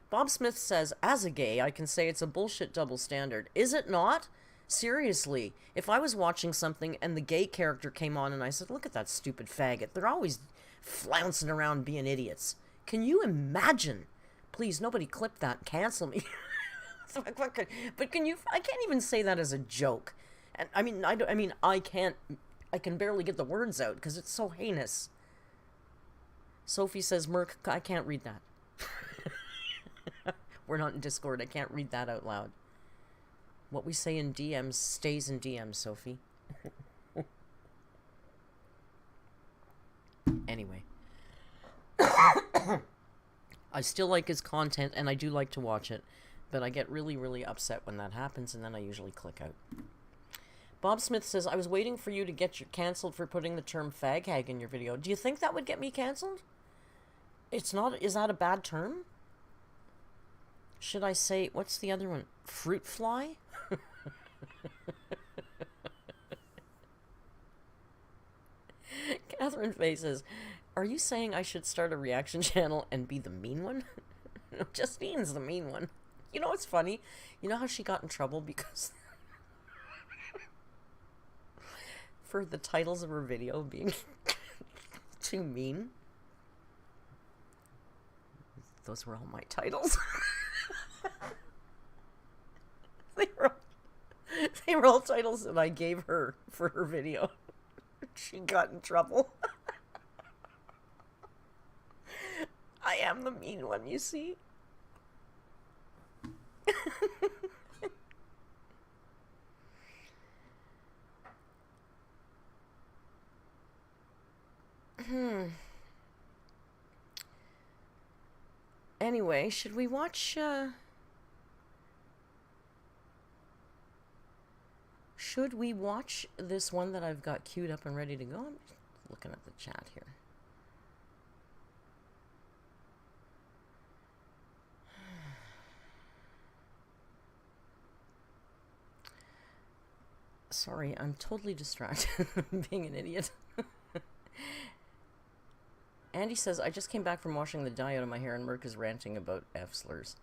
Bob Smith says, as a gay, I can say it's a bullshit double standard. Is it not? Seriously, if I was watching something and the gay character came on and I said, look at that stupid faggot, they're always flouncing around being idiots. Can you imagine? Please, nobody clip that. Cancel me. But can you... I can't even say that as a joke. And I can barely get the words out because it's so heinous. Sophie says, Merc, I can't read that. We're not in Discord. I can't read that out loud. What we say in DMs stays in DMs, Sophie. Anyway. I still like his content, and I do like to watch it, but I get really, really upset when that happens, and then I usually click out. Bob Smith says, I was waiting for you to get you canceled for putting the term fag hag in your video. Do you think that would get me canceled? It's not... Is that a bad term? Should I say... What's the other one? Fruit fly? Catherine Faye says, are you saying I should start a reaction channel and be the mean one? No, Justine's the mean one. You know what's funny? You know how she got in trouble because... for the titles of her video being too mean? Those were all my titles. They were all titles that I gave her for her video. She got in trouble. I am the mean one, you see? Anyway, should we watch, should we watch this one that I've got queued up and ready to go? I'm just looking at the chat here. Sorry, I'm totally distracted. Being an idiot. Andy says, I just came back from washing the dye out of my hair and Merc is ranting about F-slurs.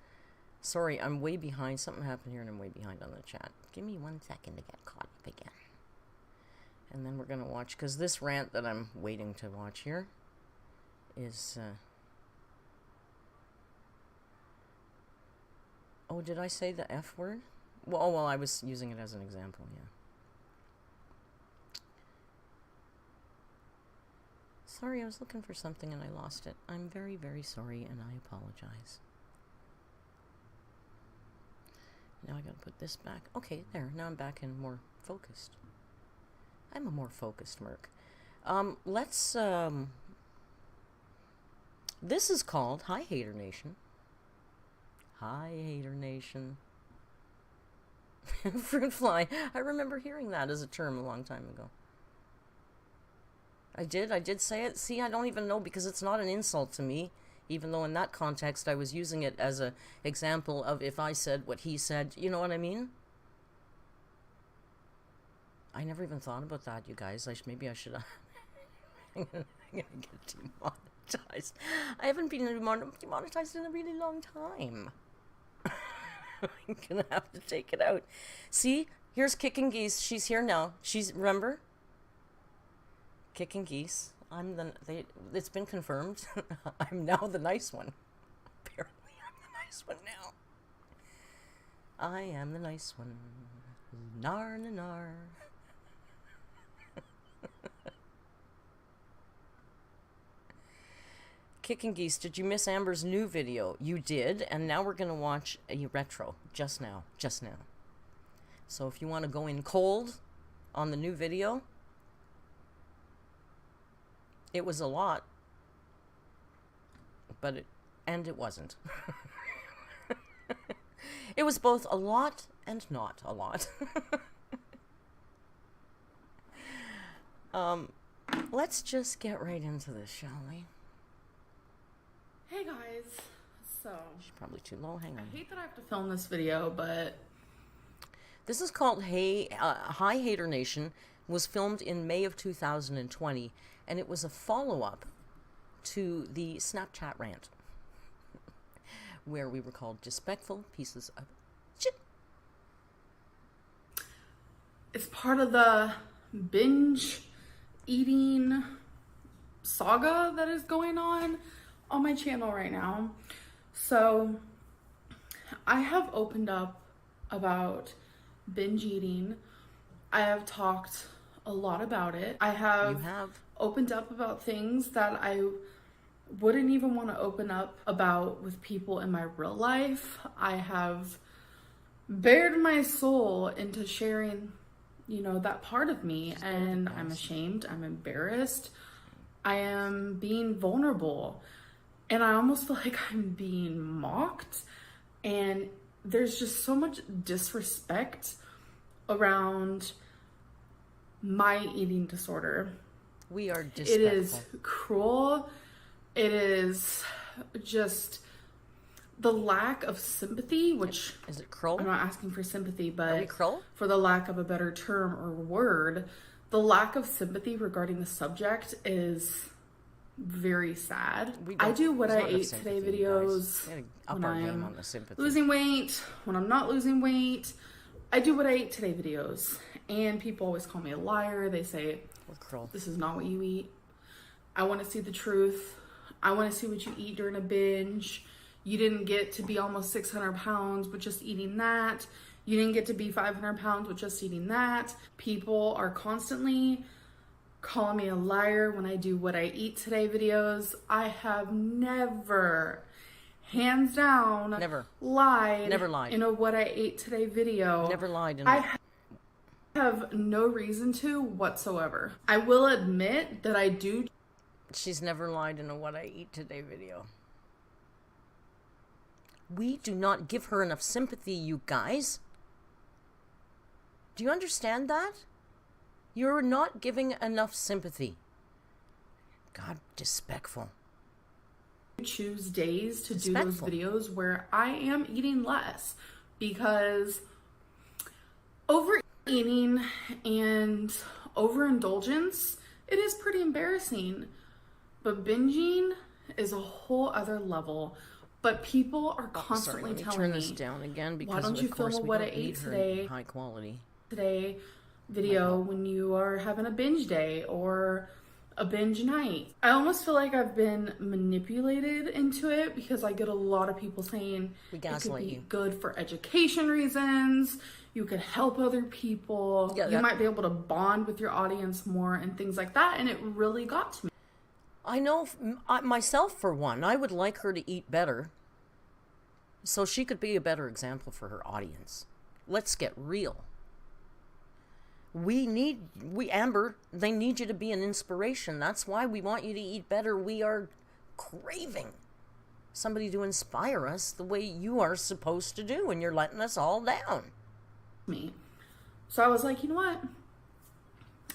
Sorry, I'm way behind. Something happened here and I'm way behind on the chat. Give me 1 second to get caught up again. And then we're going to watch, because this rant that I'm waiting to watch here is... Oh, did I say the F word? Well, I was using it as an example, yeah. Sorry, I was looking for something and I lost it. I'm very, very sorry and I apologize. Now I gotta put this back. Okay, there. Now I'm back and more focused. I'm a more focused Merc. This is called Hi Hater Nation. Hi Hater Nation. Fruit fly. I remember hearing that as a term a long time ago. I did say it. See, I don't even know because it's not an insult to me. even though in that context I was using it as a example of if I said what he said. You know what I mean? I never even thought about that, you guys. Maybe I should. I'm gonna get demonetized. I haven't been demonetized in a really long time. I'm gonna have to take it out. See, here's Kicking Geese. She's here now. Remember? Kicking Geese. It's been confirmed. I'm now the nice one. Apparently, I'm the nice one now. I am the nice one. Nar na nar. Kicking Geese, did you miss Amber's new video? You did, and now we're going to watch a retro. Just now. So if you want to go in cold on the new video, it was a lot, but it wasn't. It was both a lot and not a lot. Let's just get right into this, shall we? Hey guys, so She's probably too low. Hang on. I hate that I have to film this video, but This is called Hi Hater Nation. Was filmed in May of 2020, and it was a follow-up to the Snapchat rant, where we were called disrespectful pieces of shit. it's part of the binge eating saga that is going on my channel right now. So I have opened up about binge eating. I have talked a lot about it. I have, opened up about things that I wouldn't even want to open up about with people in my real life. I have bared my soul into sharing, that part of me, and I'm ashamed, I'm embarrassed, I am being vulnerable, and I almost feel like I'm being mocked, and there's just so much disrespect around my eating disorder. We are disrespectful. It is cruel. It is just the lack of sympathy, which is it cruel? I'm not asking for sympathy, Are but we cruel? for the lack of a better term or word, the lack of sympathy regarding the subject is very sad. I do what I ate today videos when I'm losing weight, when I'm not losing weight. I do what I ate today videos, and people always call me a liar. They say, this is not what you eat. I want to see the truth. I want to see what you eat during a binge. You didn't get to be almost 600 pounds with just eating that. You didn't get to be 500 pounds with just eating that. People are constantly calling me a liar when I do what I eat today videos. I have never, hands down, lied in a what I ate today video. Never lied. I have no reason to whatsoever. I will admit that I do. She's never lied in a what I eat today video. We do not give her enough sympathy, you guys. Do you understand that? You're not giving enough sympathy. God, disrespectful. Choose days to do those videos where I am eating less, because overeating and overindulgence, it is pretty embarrassing, but binging is a whole other level. But people are constantly telling me, turn this down again, because why don't you film a what I ate today high quality video when you are having a binge day or a binge night. I almost feel like I've been manipulated into it, because I get a lot of people saying it could be good for education reasons, you could help other people, you might be able to bond with your audience more and things like that, and it really got to me. I know myself, for one, I would like her to eat better so she could be a better example for her audience. Let's get real. Amber, they need you to be an inspiration. That's why we want you to eat better. We are craving somebody to inspire us the way you are supposed to do, and you're letting us all down. So I was like, you know what?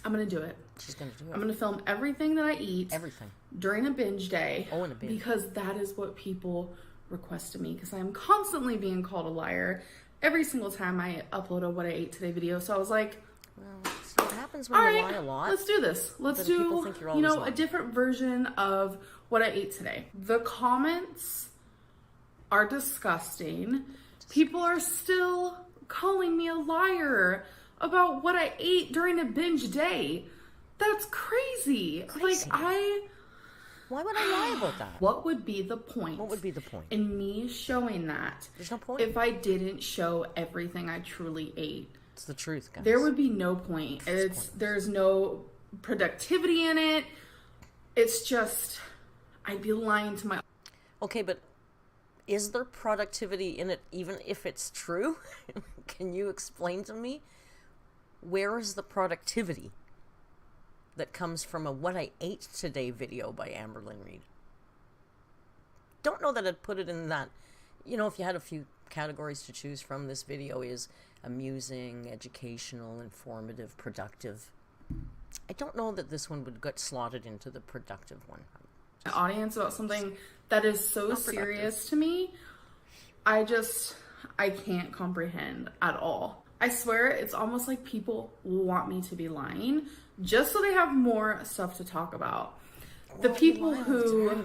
I'm going to do it. She's going to do it. I'm going to film everything that I eat. Everything. during a binge day. Oh, in a binge. Because that is what people request of me, because I am constantly being called a liar every single time I upload a What I Ate Today video. So I was like, well, so what happens when you lie a lot? Let's do this. Let's do, a different version of What I Ate Today. The comments are disgusting. People are still calling me a liar about what I ate during a binge day. That's crazy. Why would I lie about that? What would be the point? What would be the point? In me showing that? There's no point. If I didn't show everything I truly ate. It's the truth, guys. There would be no point. There's no productivity in it. It's just, I'd be lying to my... Okay, but is there productivity in it even if it's true? Can you explain to me? Where is the productivity that comes from a What I Ate Today video by Amberlynn Reid? Don't know that I'd put it in that. If you had a few categories to choose from, this video is amusing, educational, informative, productive. I don't know that this one would get slotted into the productive one. My audience about something that is so serious to me, I can't comprehend at all. I swear it's almost like people want me to be lying just so they have more stuff to talk about. The people who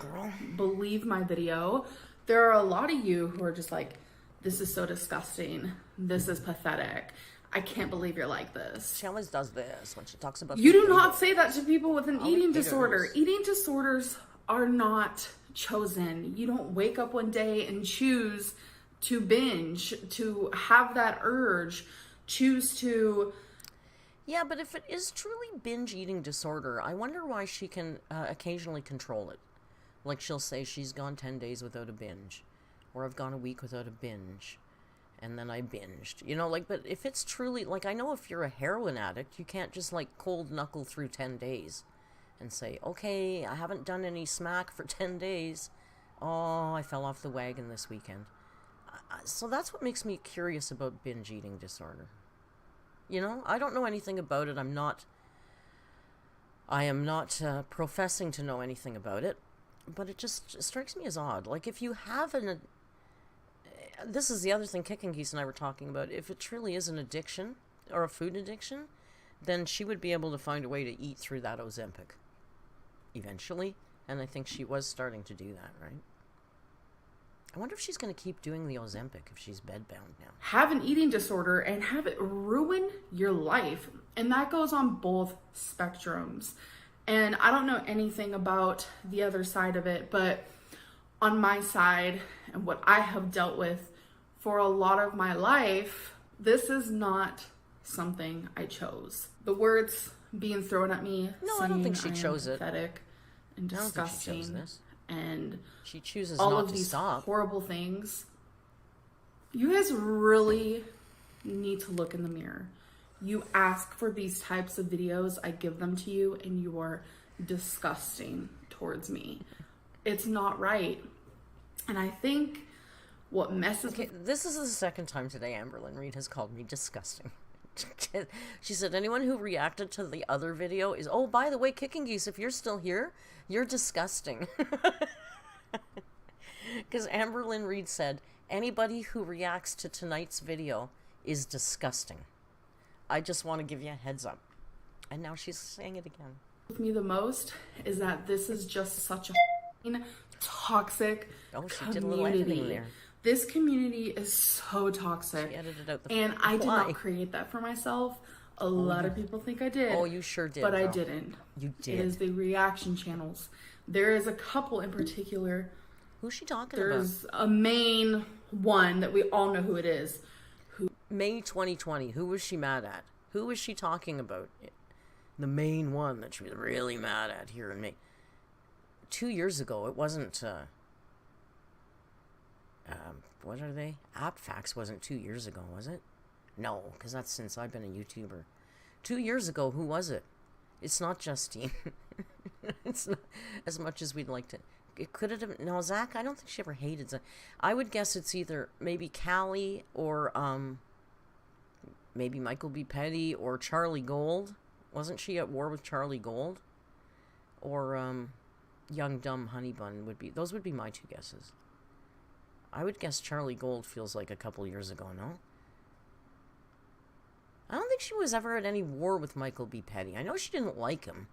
believe my video, there are a lot of you who are just like, this is so disgusting. This is pathetic. I can't believe you're like this. She always does this when she talks about... You do not say that to people with an eating disorder. Eating disorders are not chosen. You don't wake up one day and choose to binge, to have that urge, choose to... Yeah, but if it is truly binge eating disorder, I wonder why she can occasionally control it. Like she'll say she's gone 10 days without a binge, or I've gone a week without a binge, and then I binged. But if it's truly, I know if you're a heroin addict, you can't just cold knuckle through 10 days and say, okay, I haven't done any smack for 10 days. Oh, I fell off the wagon this weekend. So that's what makes me curious about binge eating disorder. I don't know anything about it. I am not professing to know anything about it, but it just strikes me as odd. If you have this is the other thing Kicking Geese and I were talking about. If it truly is an addiction or a food addiction, then she would be able to find a way to eat through that Ozempic eventually. And I think she was starting to do that, right? I wonder if she's going to keep doing the Ozempic if she's bedbound now. Have an eating disorder and have it ruin your life. And that goes on both spectrums. And I don't know anything about the other side of it, but on my side and what I have dealt with for a lot of my life, this is not something I chose. The words being thrown at me. No, I don't think she chose it. Pathetic and disgusting. I don't think she chose this. And she chooses all not of to these stop. Horrible things. You guys really need to look in the mirror. You ask for these types of videos, I give them to you, and you are disgusting towards me. It's not right. And I think what messes with... This is the second time today Amberlynn Reid has called me disgusting. She said anyone who reacted to the other video is, oh, by the way, Kicking Geese, if you're still here, you're disgusting. Because Amberlynn Reid said, anybody who reacts to tonight's video is disgusting. I just want to give you a heads up. And now she's saying it again. With me the most is that this is just such a toxic community. Did a little editing there. This community is so toxic. She edited out the and I did not create that for myself. A lot of people think I did. Oh, you sure did. But I didn't. You did. It is the reaction channels. There is a couple in particular. Who's she talking about? There's a main one that we all know who it is. May 2020. Who was she mad at? Who was she talking about? The main one that she was really mad at here in May. 2 years ago, it wasn't... what are they? AppFacts wasn't 2 years ago, was it? No, because that's since I've been a YouTuber. 2 years ago, who was it? It's not Justine. It's not as much as we'd like to. It could have... No, Zach, I don't think she ever hated Zach. I would guess it's either maybe Callie or maybe Michael B. Petty or Charlie Gold. Wasn't she at war with Charlie Gold? Or young dumb honey bun would be. Those would be my two guesses. I would guess Charlie Gold feels like a couple years ago, no? I don't think she was ever at any war with Michael B. Petty. I know she didn't like him,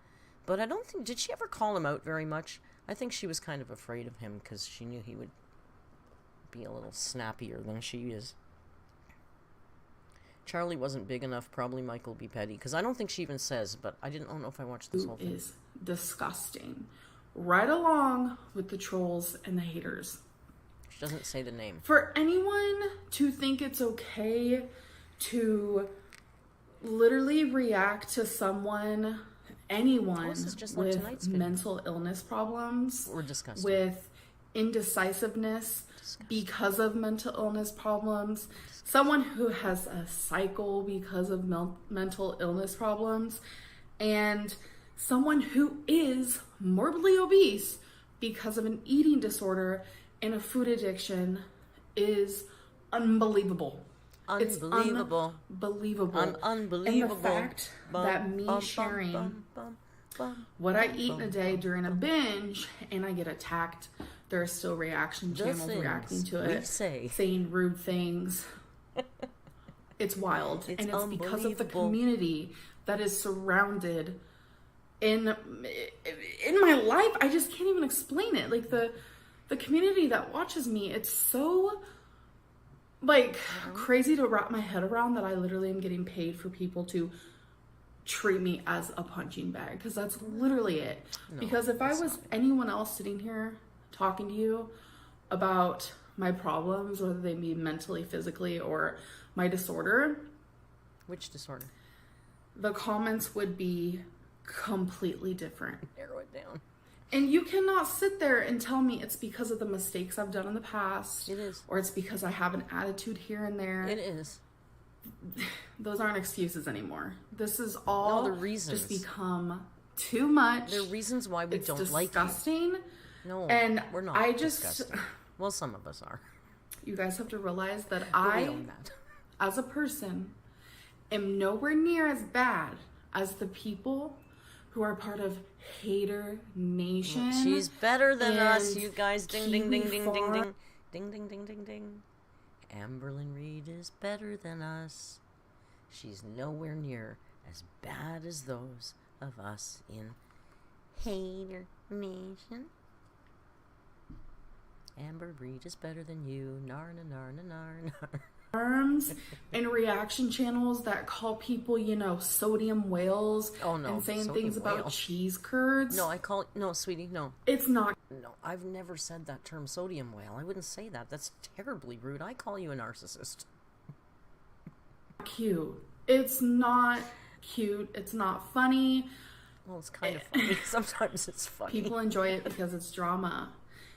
but I don't think... Did she ever call him out very much? I think she was kind of afraid of him because she knew he would be a little snappier than she is. Charlie wasn't big enough, probably Michael B. Petty, because I don't think she even says, but I don't know if I watched this whole thing. Is disgusting. Right along with the trolls and the haters. She doesn't say the name. For anyone to think it's okay to literally react to someone, anyone with mental illness problems, or disgusting, with indecisiveness because of mental illness problems, someone who has a cycle because of mental illness problems, and someone who is morbidly obese because of an eating disorder and a food addiction is unbelievable. Unbelievable. It's unbelievable. Unbelievable. And the fact that me sharing what I eat in a day during a binge and I get attacked, there are still reaction channels reacting to it, saying rude things. It's wild. And it's because of the community that is surrounded in my life. I just can't even explain it. Like the community that watches me, it's so like crazy to wrap my head around that I literally am getting paid for people to treat me as a punching bag, because that's literally it. No, because if I was anyone else sitting here talking to you about my problems, whether they be mentally, physically, or my disorder. Which disorder? The comments would be completely different. Narrow it down. And you cannot sit there and tell me it's because of the mistakes I've done in the past. It is. Or it's because I have an attitude here and there. It is. Those aren't excuses anymore. This is all the reasons. Just become too much. There are reasons why we don't like you. It's disgusting. No, and we're not disgusting. Well, some of us are. You guys have to realize that I own that. As a person, am nowhere near as bad as the people who are part of Hater Nation. She's better than us, you guys. Ding, ding, ding, ding, ding, ding. Ding, ding, ding, ding, ding. Amberlynn Reed is better than us. She's nowhere near as bad as those of us in Hater Nation. Amber Reed is better than you. Nar, na, nar, na, nar, nar. Arms and reaction channels that call people, sodium whales. Oh, no. And saying things about cheese curds. No, sweetie, no. It's not. No, I've never said that term, sodium whale. I wouldn't say that. That's terribly rude. I call you a narcissist. Cute. It's not cute. It's not funny. Well, it's kind of funny. Sometimes it's funny. People enjoy it because it's drama.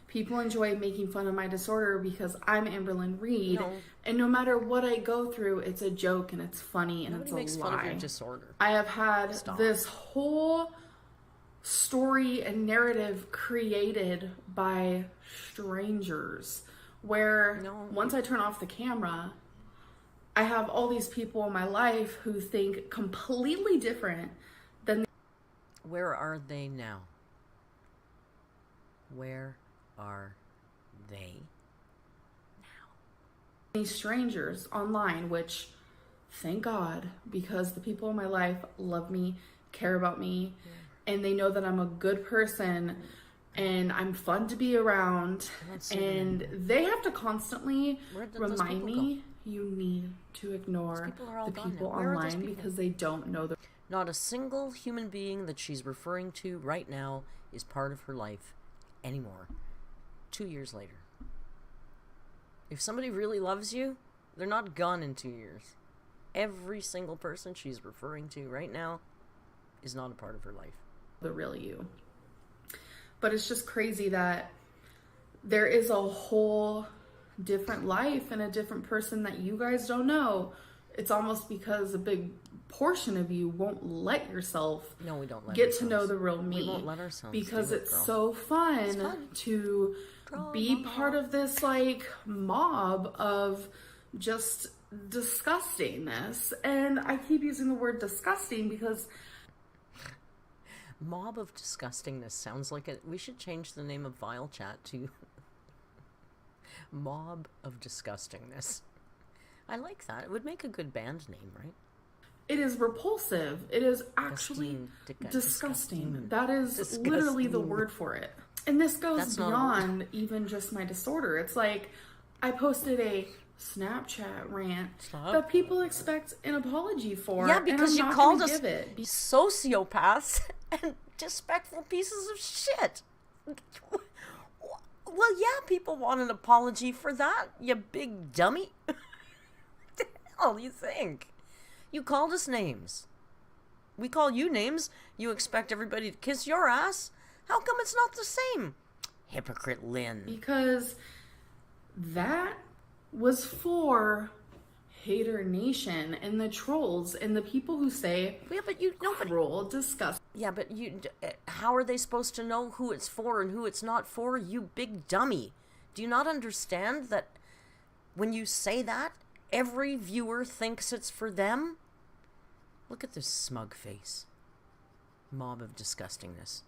People enjoy making fun of my disorder because I'm Amberlynn Reed. No. And no matter what I go through, it's a joke and it's funny and Nobody it's a makes lie. Fun of your disorder. I have had this whole story and narrative created by strangers where once I turn off the camera, I have all these people in my life who think completely different than... Where are they now? Where are they now? These strangers online, which thank God, because the people in my life love me, care about me, and they know that I'm a good person and I'm fun to be around, and they have to constantly remind me, you need to ignore the people online because they don't know the... Not a single human being that she's referring to right now is part of her life anymore. 2 years later. If somebody really loves you, they're not gone in 2 years. Every single person she's referring to right now is not a part of her life. The real you. But it's just crazy that there is a whole different life and a different person that you guys don't know. It's almost because a big portion of you won't let yourself get to know the real me. We won't let ourselves because it's so fun to be part of this mob of just disgustingness. And I keep using the word disgusting because Mob of disgustingness sounds like it. We should change the name of Vile Chat to Mob of disgustingness. I like that. It would make a good band name, right? It is repulsive. It is actually disgusting. That is literally the word for it. And this goes beyond even just my disorder. It's like I posted a Snapchat rant that people expect an apology for. Yeah, because you called us it. sociopaths and disrespectful pieces of shit. Well, yeah, people want an apology for that, you big dummy. What the hell do you think? You called us names. We call you names. You expect everybody to kiss your ass? How come it's not the same? Hypocrite Lynn. Because that was for Hater Nation and the trolls and the people who say cruel, disgusting. Yeah, but how are they supposed to know who it's for and who it's not for, you big dummy? Do you not understand that when you say that, every viewer thinks it's for them? Look at this smug face. Mob of disgustingness.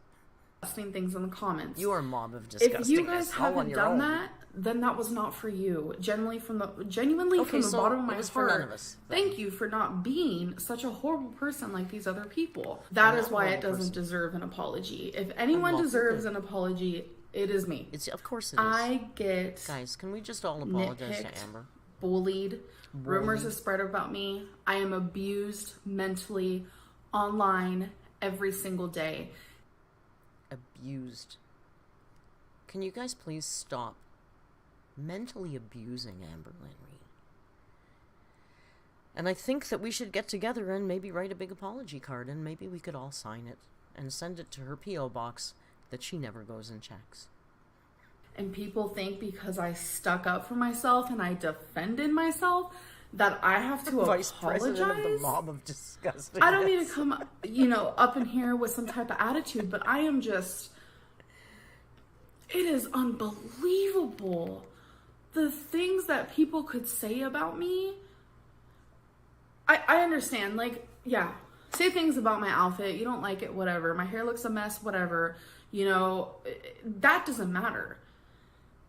Things in the comments. You are a mob of disgustingness. If you guys haven't done that, then that was not for you. Genuinely from the bottom of my heart. For none of us, thank you for not being such a horrible person like these other people. That is why it doesn't deserve an apology. If anyone deserves an apology, it is me. Of course it is. I get guys, can we just all apologize to Amber? Bullied. Rumors have spread about me. I am abused mentally online every single day. Abused. Can you guys please stop mentally abusing AMBERLYNN Reed? And I think that we should get together and maybe write a big apology card, and maybe we could all sign it and send it to her P.O. box that she never goes and checks. And people think because I stuck up for myself and I defended myself that I have to Vice apologize. President of the mob of disgusting. I don't need to come, up in here with some type of attitude, but I am just. It is unbelievable the things that people could say about me. I understand, say things about my outfit. You don't like it, whatever. My hair looks a mess, whatever. That doesn't matter.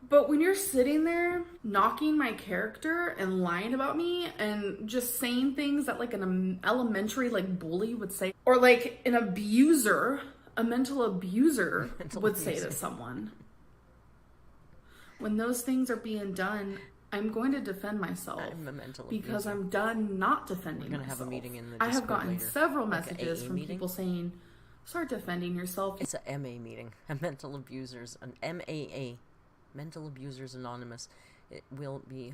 But when you're sitting there knocking my character and lying about me and just saying things that an elementary bully would say, or an abuser, a mental abuser would say to someone. When those things are being done, I'm going to defend myself. I'm a mental because abuser. I'm done not defending myself. We're going to have a meeting in the I Discord have gotten later. several messages from people saying, start defending yourself. It's a MA meeting, a mental abusers, an MAA. Mental Abusers Anonymous. It will be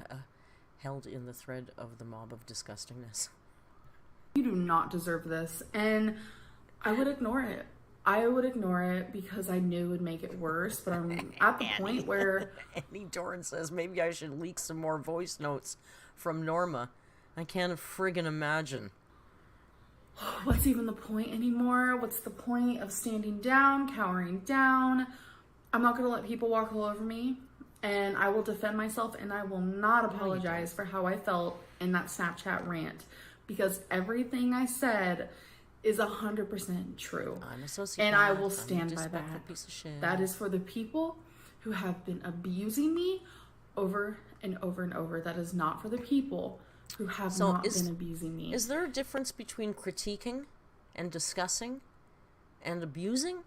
held in the thread of the mob of disgustingness. You do not deserve this, and I would ignore it. I would ignore it because I knew it would make it worse, but I'm at the point where... Annie Doran says, maybe I should leak some more voice notes from Norma. I can't friggin' imagine. What's even the point anymore? What's the point of standing down, cowering down? I'm not going to let people walk all over me, and I will defend myself, and I will not apologize for how I felt in that Snapchat rant, because everything I said is 100% true. I'm a sociopath. And I will stand by that. Piece of shit. That is for the people who have been abusing me over and over and over. That is not for the people who have not been abusing me. Is there a difference between critiquing and discussing and abusing?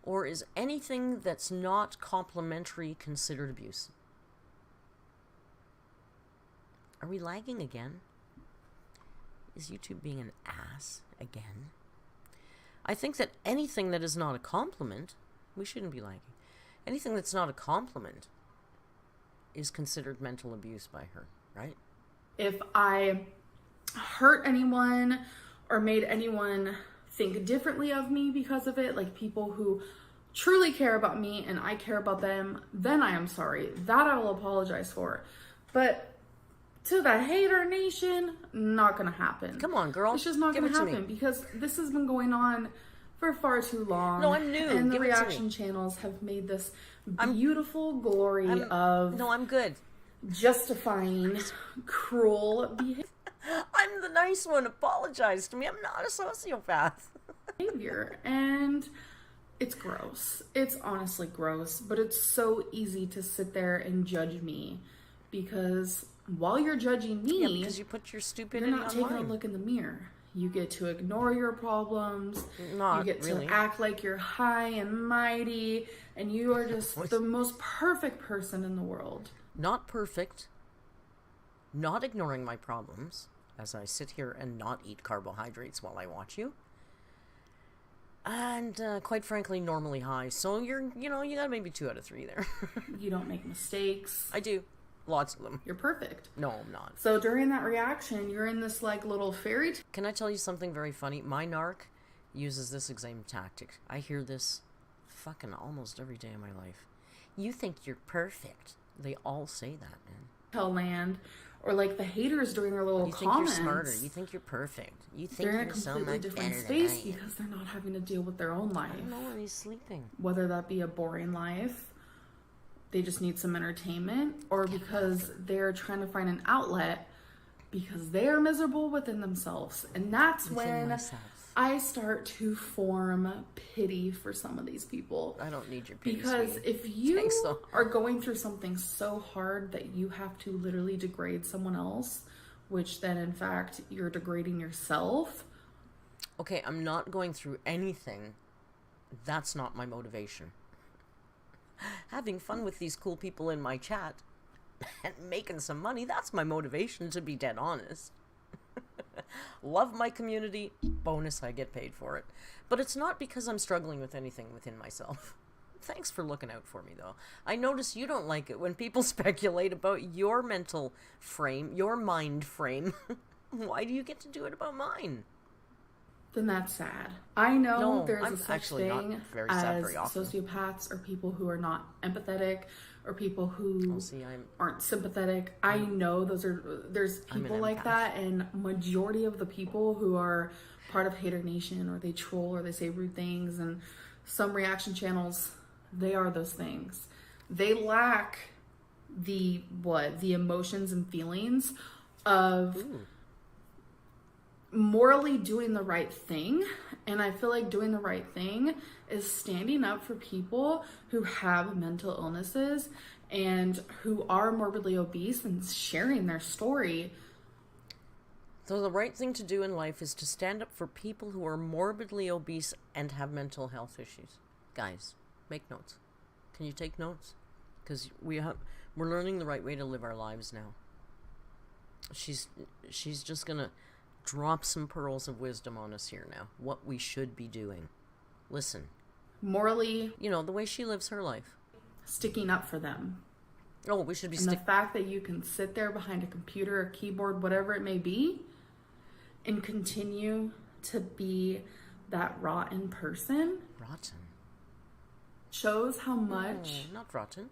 Or is anything that's not complimentary considered abuse? Are we lagging again? Is YouTube being an ass again? I think that anything that is not a compliment, we shouldn't be lagging. Anything that's not a compliment is considered mental abuse by her, right? If I hurt anyone or made anyone think differently of me because of it, like people who truly care about me and I care about them, then I am sorry. That I will apologize for. But to the hater nation, not gonna happen. Come on, girl. It's just not gonna happen because this has been going on for far too long. No, I'm new. And the reaction channels have made this beautiful glory of... No, I'm good. Justifying cruel behavior. I'm the nice one. Apologize to me. I'm not a sociopath. behavior. And it's gross. It's honestly gross, but it's so easy to sit there and judge me because while you're judging me, because you put your stupidity you're not online. taking a look in the mirror. You get to ignore your problems. Not you get really. to act like you're high and mighty, and you are just the most perfect person in the world. Not perfect. Not ignoring my problems as I sit here and not eat carbohydrates while I watch you. And quite frankly, normally high. So you got maybe 2 out of 3 there. You don't make mistakes. I do. Lots of them. You're perfect. No, I'm not. So during that reaction, you're in this like little fairy tale. Can I tell you something very funny? My narc uses this same tactic. I hear this fucking almost every day of my life. You think you're perfect. They all say that, man. Land, or like the haters during their little You think comments. you're smarter. You think you're perfect. You think They're in a you're so completely much different better space than I am. because they're not having to deal with their own life. I don't know where he's sleeping. Whether that be a boring life, they just need some entertainment, or because they're trying to find an outlet because they are miserable within themselves. And that's when I start to form pity for some of these people. I don't need your pity, because sweetie. if you Thanks, though. are going through something so hard that you have to literally degrade someone else, which then in fact you're degrading yourself. Okay, I'm not going through anything. That's not my motivation. Having fun with these cool people in my chat and making some money, that's my motivation, to be dead honest. Love my community, bonus I get paid for it. But it's not because I'm struggling with anything within myself. Thanks for looking out for me, though. I notice you don't like it when people speculate about your mental frame, your mind frame. Why do you get to do it about mine? Then that's sad. I know No, there's I'm a such actually not thing very sad as very often. sociopaths, or people who are not empathetic, or people who Oh, see, aren't sympathetic. I know there's I'm an people like empath. that, and majority of the people who are part of Hater Nation, or they troll, or they say rude things, and some reaction channels, they are those things. They lack the emotions and feelings of morally doing the right thing. And I feel like doing the right thing is standing up for people who have mental illnesses and who are morbidly obese, and sharing their story. So the right thing to do in life is to stand up for people who are morbidly obese and have mental health issues. Guys, make notes. Can you take notes? Because we're learning the right way to live our lives now. She's just gonna drop some pearls of wisdom on us here now. What we should be doing. Listen. Morally, The way she lives her life. sticking up for them. Oh, we should be And the fact that you can sit there behind a computer, a keyboard, whatever it may be, and continue to be that rotten person rotten. shows how much No, not rotten.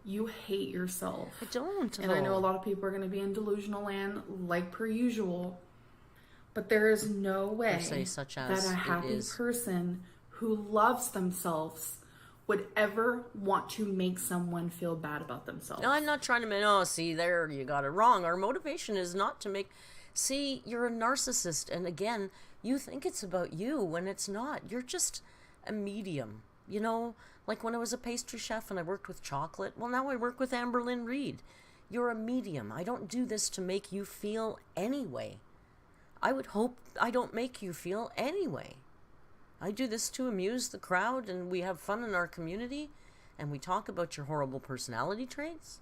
you hate yourself. I don't. And I know a lot of people are going to be in delusional land, like per usual. But there is no way say such as that a it happy is. person who loves themselves would ever want to make someone feel bad about themselves. No, I'm not trying to... Oh, see, there, you got it wrong. Our motivation is not to make... See, you're a narcissist, and again, you think it's about you when it's not. You're just a medium. Like when I was a pastry chef and I worked with chocolate, well, now I work with AMBERLYNN Reed. You're a medium. I don't do this to make you feel anyway. I would hope I don't make you feel anyway. I do this to amuse the crowd, and we have fun in our community, and we talk about your horrible personality traits.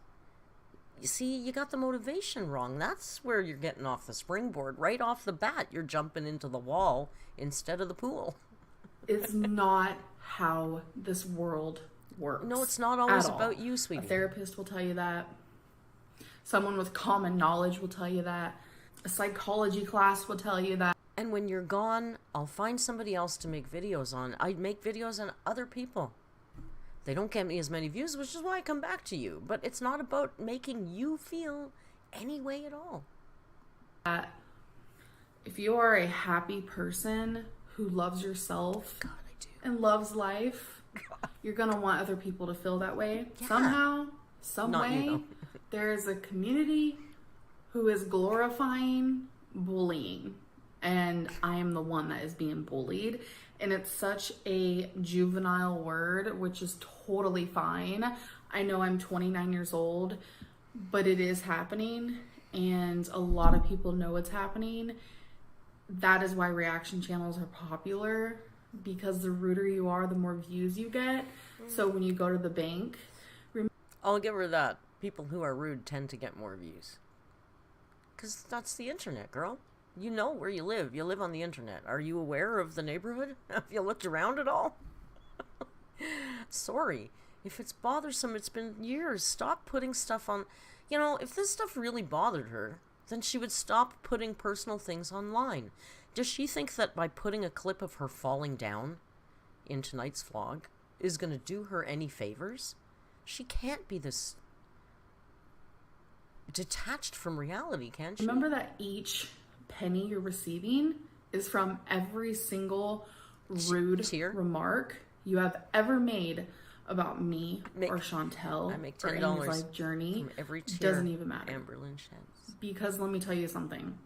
You see, you got the motivation wrong. That's where you're getting off the springboard. Right off the bat, you're jumping into the wall instead of the pool. It's not how this world works. No, it's not always at all. about you, sweetie. A therapist will tell you that. Someone with common knowledge will tell you that. A psychology class will tell you that. And when you're gone, I'll find somebody else to make videos on. I make videos on other people. They don't get me as many views, which is why I come back to you. But it's not about making you feel any way at all. If you are a happy person who loves yourself God, I do. and loves life, you're going to want other people to feel that way. Yeah. Somehow, some Not you, way, though. there is a community who is glorifying bullying. and I am the one that is being bullied. And it's such a juvenile word, which is totally fine. I know I'm 29 years old, but it is happening, and a lot of people know it's happening. That is why reaction channels are popular, because the ruder you are, the more views you get. So when you go to the bank... I'll give her that. People who are rude tend to get more views. Because that's the internet, girl. You know where you live. You live on the internet. Are you aware of the neighborhood? Have you looked around at all? Sorry. If it's bothersome, it's been years. Stop putting stuff on... You know, if this stuff really bothered her, then she would stop putting personal things online. Does she think that by putting a clip of her falling down in tonight's vlog is going to do her any favors? She can't be this detached from reality, can she? Remember that each penny you're receiving is from every single rude remark you have ever made about me or Chantel or Amy's life journey. From every tear doesn't even matter. Amberlynn sheds. Because let me tell you something.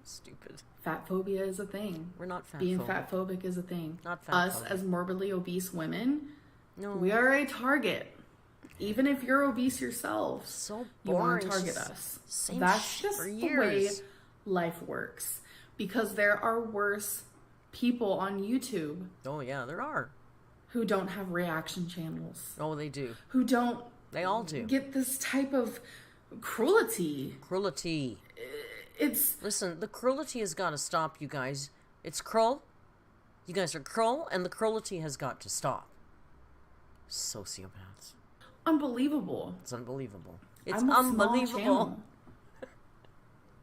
Stupid. Fat phobia is a thing. We're not fat Being fat phobic is a thing. Not fat Us phobic. as morbidly obese women, no. We are a target. Even if you're obese yourself, so you want to target us. That's just the way life works. Because there are worse people on YouTube. Oh yeah, there are. Who don't have reaction channels. Oh, they do. Who don't. They all do. Get this type of cruelty. Cruelty. It's... Listen, the cruelty has got to stop, you guys. It's cruel. You guys are cruel, and the cruelty has got to stop. Sociopaths. Unbelievable. It's unbelievable. It's I'm a unbelievable. Small channel.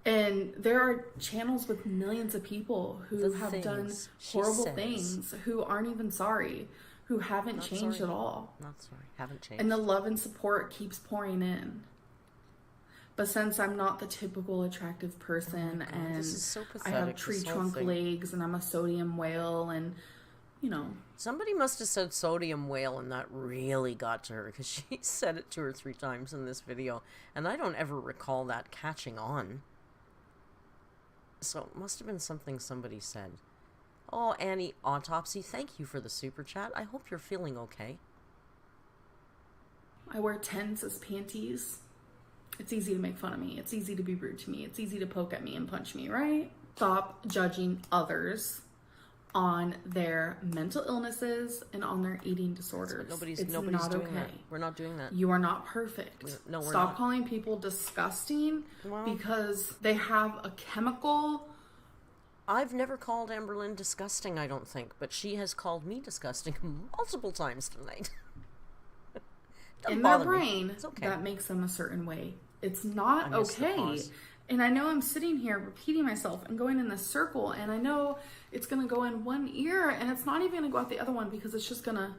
And there are channels with millions of people who have done horrible things, who aren't even sorry, who haven't changed at all. Not sorry. Haven't changed. And the love and support keeps pouring in. But since I'm not the typical attractive person, and this is so pathetic, I have tree trunk legs, and I'm a sodium whale, and, you know. Somebody must have said sodium whale, and that really got to her, because she said it 2 or 3 times in this video, and I don't ever recall that catching on. So it must have been something somebody said. Oh, Annie Autopsy, thank you for the super chat. I hope you're feeling okay. I wear 10s as panties. It's easy to make fun of me. It's easy to be rude to me. It's easy to poke at me and punch me, right? Stop judging others on their mental illnesses and on their eating disorders. Nobody's not doing okay. That. We're not doing that. You are not perfect. We're Stop not. calling people disgusting because they have a chemical. I've never called Amberlynn disgusting, I don't think, but she has called me disgusting multiple times tonight. In their brain, that makes them a certain way. It's not okay. And I know I'm sitting here repeating myself and going in this circle, and I know it's gonna go in one ear, and it's not even gonna go out the other one because it's just gonna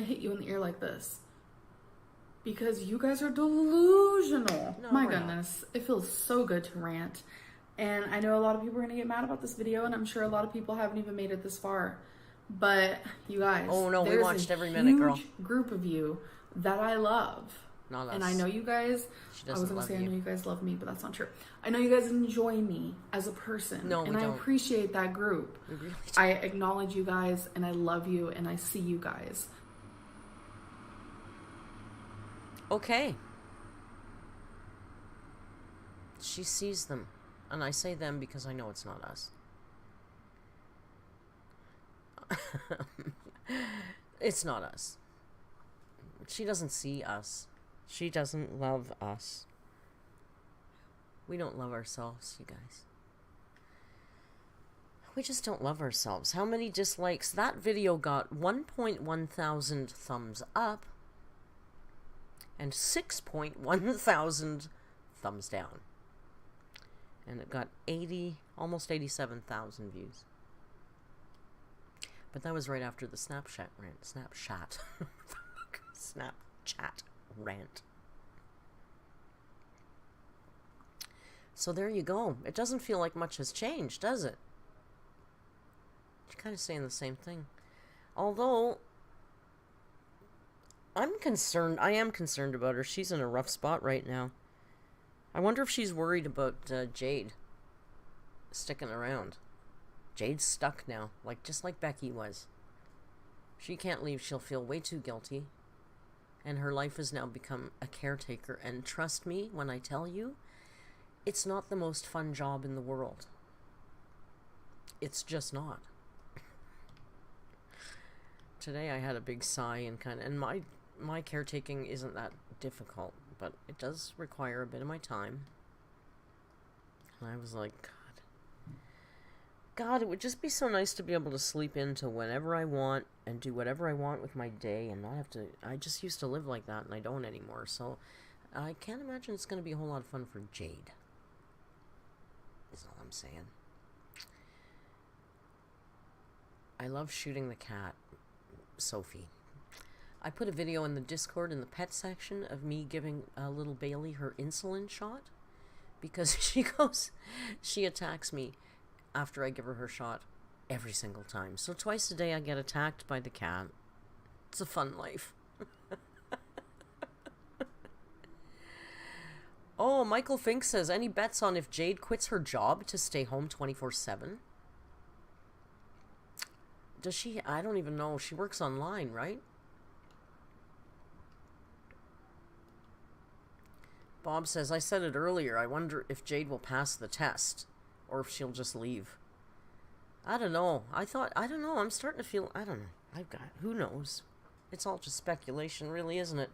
hit you in the ear like this. Because you guys are delusional. No, my goodness, it feels so good to rant. And I know a lot of people are gonna get mad about this video, and I'm sure a lot of people haven't even made it this far. But you guys, oh no, we watched every minute, girl. Group of you that I love. Not us. And I know you guys, I was going to say, I know you guys love me, but that's not true. I know you guys enjoy me as a person. No, and I appreciate that group. We really do. I acknowledge you guys, and I love you, and I see you guys. Okay. She sees them. And I say them because I know it's not us. It's not us. She doesn't see us. She doesn't love us. We don't love ourselves, you guys. We just don't love ourselves. How many dislikes? That video got 1.1 thousand thumbs up and 6.1 thousand thumbs down. And it got almost 87,000 views. But that was right after the Snapchat rant. So there you go. It doesn't feel like much has changed, does it? You're kind of saying the same thing. Although, I am concerned about her. She's in a rough spot right now. I wonder if she's worried about Jade. sticking around. Jade's stuck now, just like Becky was. She can't leave. She'll feel way too guilty. And her life has now become a caretaker. And trust me when I tell you, it's not the most fun job in the world. It's just not. Today I had a big sigh and my caretaking isn't that difficult, but it does require a bit of my time. And I was like, God, it would just be so nice to be able to sleep into whenever I want and do whatever I want with my day and not have to. I just used to live like that and I don't anymore. So I can't imagine it's going to be a whole lot of fun for Jade. Is all I'm saying. I love shooting the cat, Sophie. I put a video in the Discord in the pet section of me giving little Bailey her insulin shot because she attacks me after I give her shot every single time. So twice a day I get attacked by the cat. It's a fun life. Oh, Michael Fink says, any bets on if Jade quits her job to stay home 24/7? Does she? I don't even know. She works online, right? Bob says, I said it earlier. I wonder if Jade will pass the test or if she'll just leave. I don't know. I don't know. I'm starting to feel, I don't know. Who knows? It's all just speculation, really, isn't it?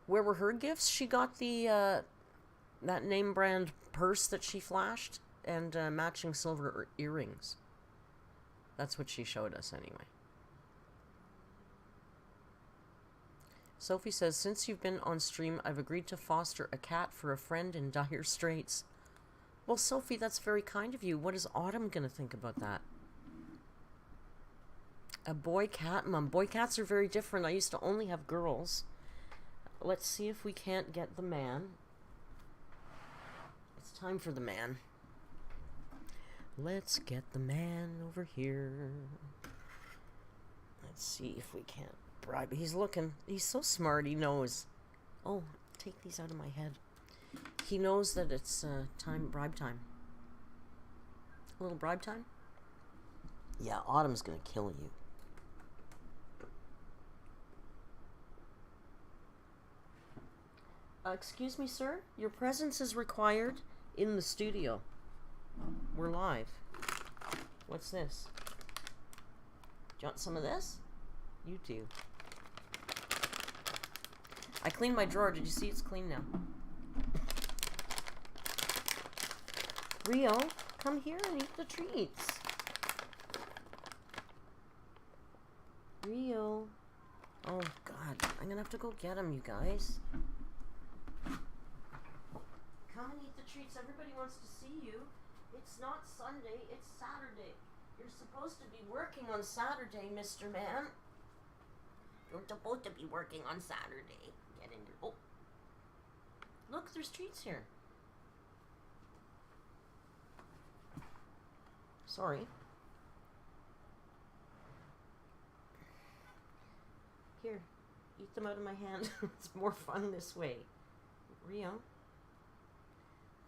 Where were her gifts? She got the, that name brand purse that she flashed and matching silver earrings. That's what she showed us anyway. Sophie says, since you've been on stream, I've agreed to foster a cat for a friend in dire straits. Well, Sophie, that's very kind of you. What is Autumn going to think about that? A boy cat, Mom. Boy cats are very different. I used to only have girls. Let's see if we can't get the man. It's time for the man. Let's get the man over here. Let's see if we can't bribe. He's looking. He's so smart. He knows. Oh, take these out of my head. He knows that it's bribe time. A little bribe time? Yeah, Autumn's gonna kill you. Excuse me, sir? Your presence is required in the studio. We're live. What's this? Do you want some of this? You do. I cleaned my drawer. Did you see it's clean now? Rio, come here and eat the treats. Rio. Oh, God. I'm gonna have to go get him, you guys. Come and eat the treats. Everybody wants to see you. It's not Sunday, it's Saturday. You're supposed to be working on Saturday, Mr. Man. You're supposed to be working on Saturday. Get in your... Oh. Look, there's treats here. Sorry. Here, eat them out of my hand. It's more fun this way. Rio.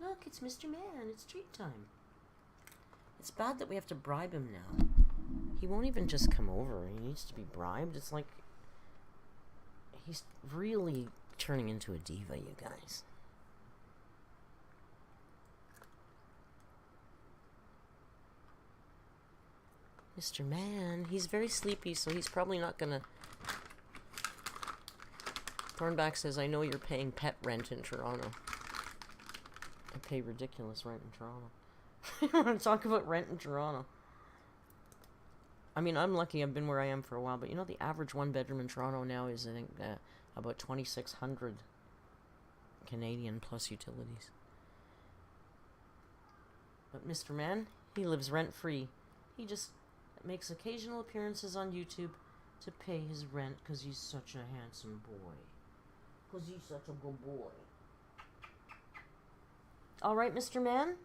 Look, it's Mr. Man. It's treat time. It's bad that we have to bribe him now. He won't even just come over. He needs to be bribed. It's like... He's really turning into a diva, you guys. Mr. Man, he's very sleepy, so he's probably not gonna... Thornback says, I know you're paying pet rent in Toronto. I pay ridiculous rent in Toronto. I want to talk about rent in Toronto. I mean, I'm lucky I've been where I am for a while, but you know the average one-bedroom in Toronto now is, I think, about 2,600 Canadian plus utilities. But Mr. Man, he lives rent-free. He just makes occasional appearances on YouTube to pay his rent because he's such a handsome boy. Because he's such a good boy. All right, Mr. Man?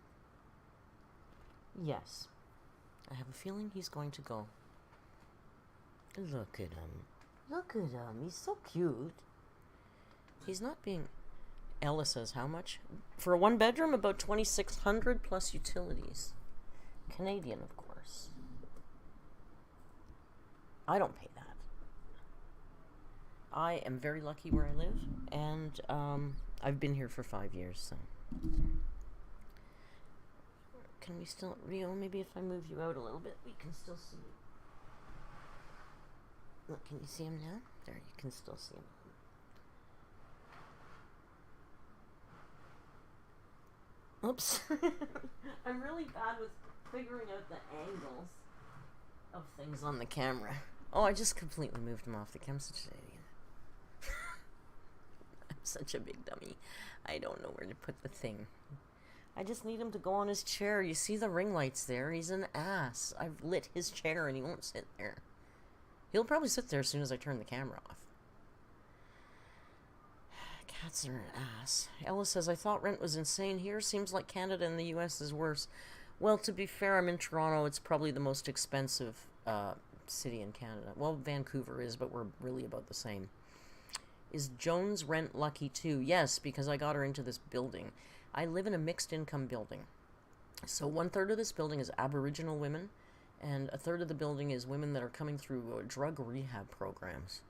Yes. I have a feeling he's going to go. Look at him. Look at him. He's so cute. He's not being... Ella says, how much? For a 1-bedroom, about $2,600 plus utilities. Canadian, of course. I don't pay that. I am very lucky where I live, and I've been here for 5 years, so. Can we still, Rio, maybe if I move you out a little bit, we can still see you. Look, can you see him now? There, you can still see him. Oops. I'm really bad with figuring out the angles of things on the camera. Oh, I just completely moved him off the camera. I'm such an idiot. I'm such a big dummy. I don't know where to put the thing. I just need him to go on his chair. You see the ring lights there? He's an ass. I've lit his chair and he won't sit there. He'll probably sit there as soon as I turn the camera off. Cats are an ass. Ella says, I thought rent was insane here. Seems like Canada and the US is worse. Well, to be fair, I'm in Toronto. It's probably the most expensive city in Canada. Well, Vancouver is, but we're really about the same. Is Joan's rent lucky too? Yes, because I got her into this building. I live in a mixed income building. So 1/3 of this building is Aboriginal women, and 1/3 of the building is women that are coming through drug rehab programs.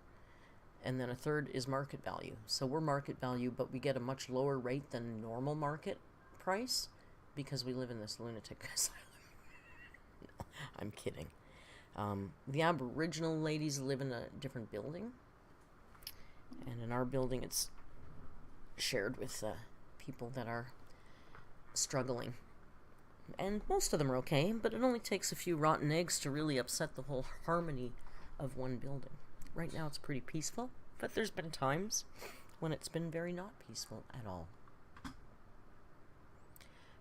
And then 1/3 is market value. So we're market value, but we get a much lower rate than normal market price because we live in this lunatic asylum. No, I'm kidding. The Aboriginal ladies live in a different building. And in our building, it's shared with people that are struggling. And most of them are okay, but it only takes a few rotten eggs to really upset the whole harmony of one building. Right now it's pretty peaceful, but there's been times when it's been very not peaceful at all.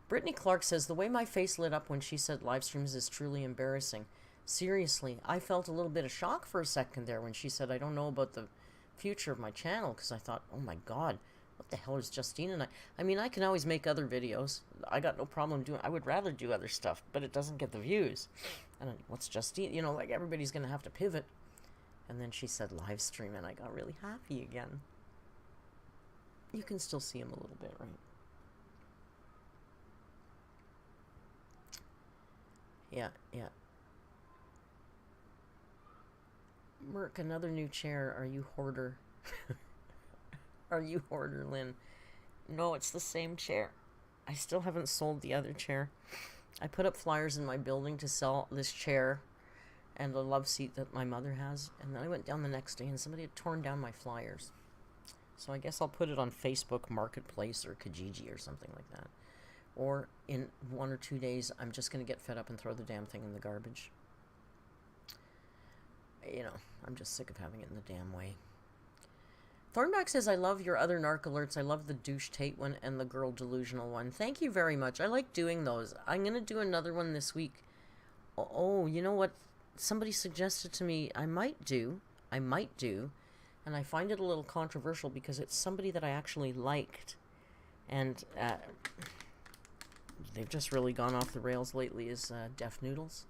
Brittany Clark says, the way my face lit up when she said live streams is truly embarrassing. Seriously, I felt a little bit of shock for a second there when she said, I don't know about the future of my channel, because I thought, oh my god, what the hell is Justine and I mean, I can always make other videos. I got no problem doing, I would rather do other stuff, but it doesn't get the views. And what's Justine, you know, like everybody's gonna have to pivot. And then she said live stream, and I got really happy again. You can still see him a little bit, right? Yeah. Merc, another new chair. Are you hoarder? Are you hoarder, Lynn? No, it's the same chair. I still haven't sold the other chair. I put up flyers in my building to sell this chair and a love seat that my mother has. And then I went down the next day and somebody had torn down my flyers. So I guess I'll put it on Facebook Marketplace or Kijiji or something like that. Or in 1 or 2 days, I'm just going to get fed up and throw the damn thing in the garbage. You know, I'm just sick of having it in the damn way. Thornback says, I love your other narc alerts. I love the douche Tate one and the girl delusional one. Thank you very much. I like doing those. I'm going to do another one this week. Oh, you know what? Somebody suggested to me I might do. And I find it a little controversial because it's somebody that I actually liked. And they've just really gone off the rails lately is Deaf Noodles.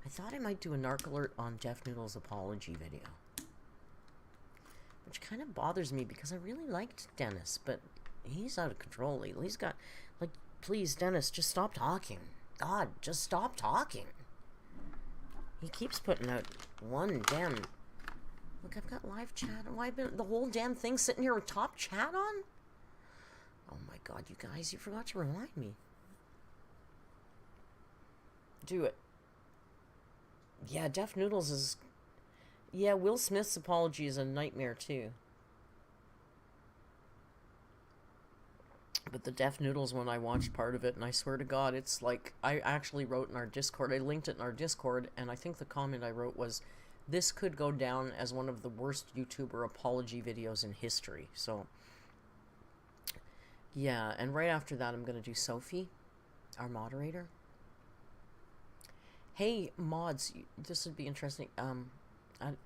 I thought I might do a narc alert on Deaf Noodles' apology video. Which kind of bothers me because I really liked Dennis, but he's out of control lately. He's got, like, please, Dennis, just stop talking. God, just stop talking. He keeps putting out one damn... Look, I've got live chat. Why have been the whole damn thing sitting here with top chat on? Oh my god, you guys, you forgot to remind me. Do it. Yeah, Deaf Noodles is... Yeah, Will Smith's apology is a nightmare, too. But the Deaf Noodles one, I watched part of it, and I swear to God, it's like... I actually wrote in our Discord, I linked it in our Discord, and I think the comment I wrote was, this could go down as one of the worst YouTuber apology videos in history. So, yeah, and right after that, I'm going to do Sophie, our moderator. Hey, mods, this would be interesting. I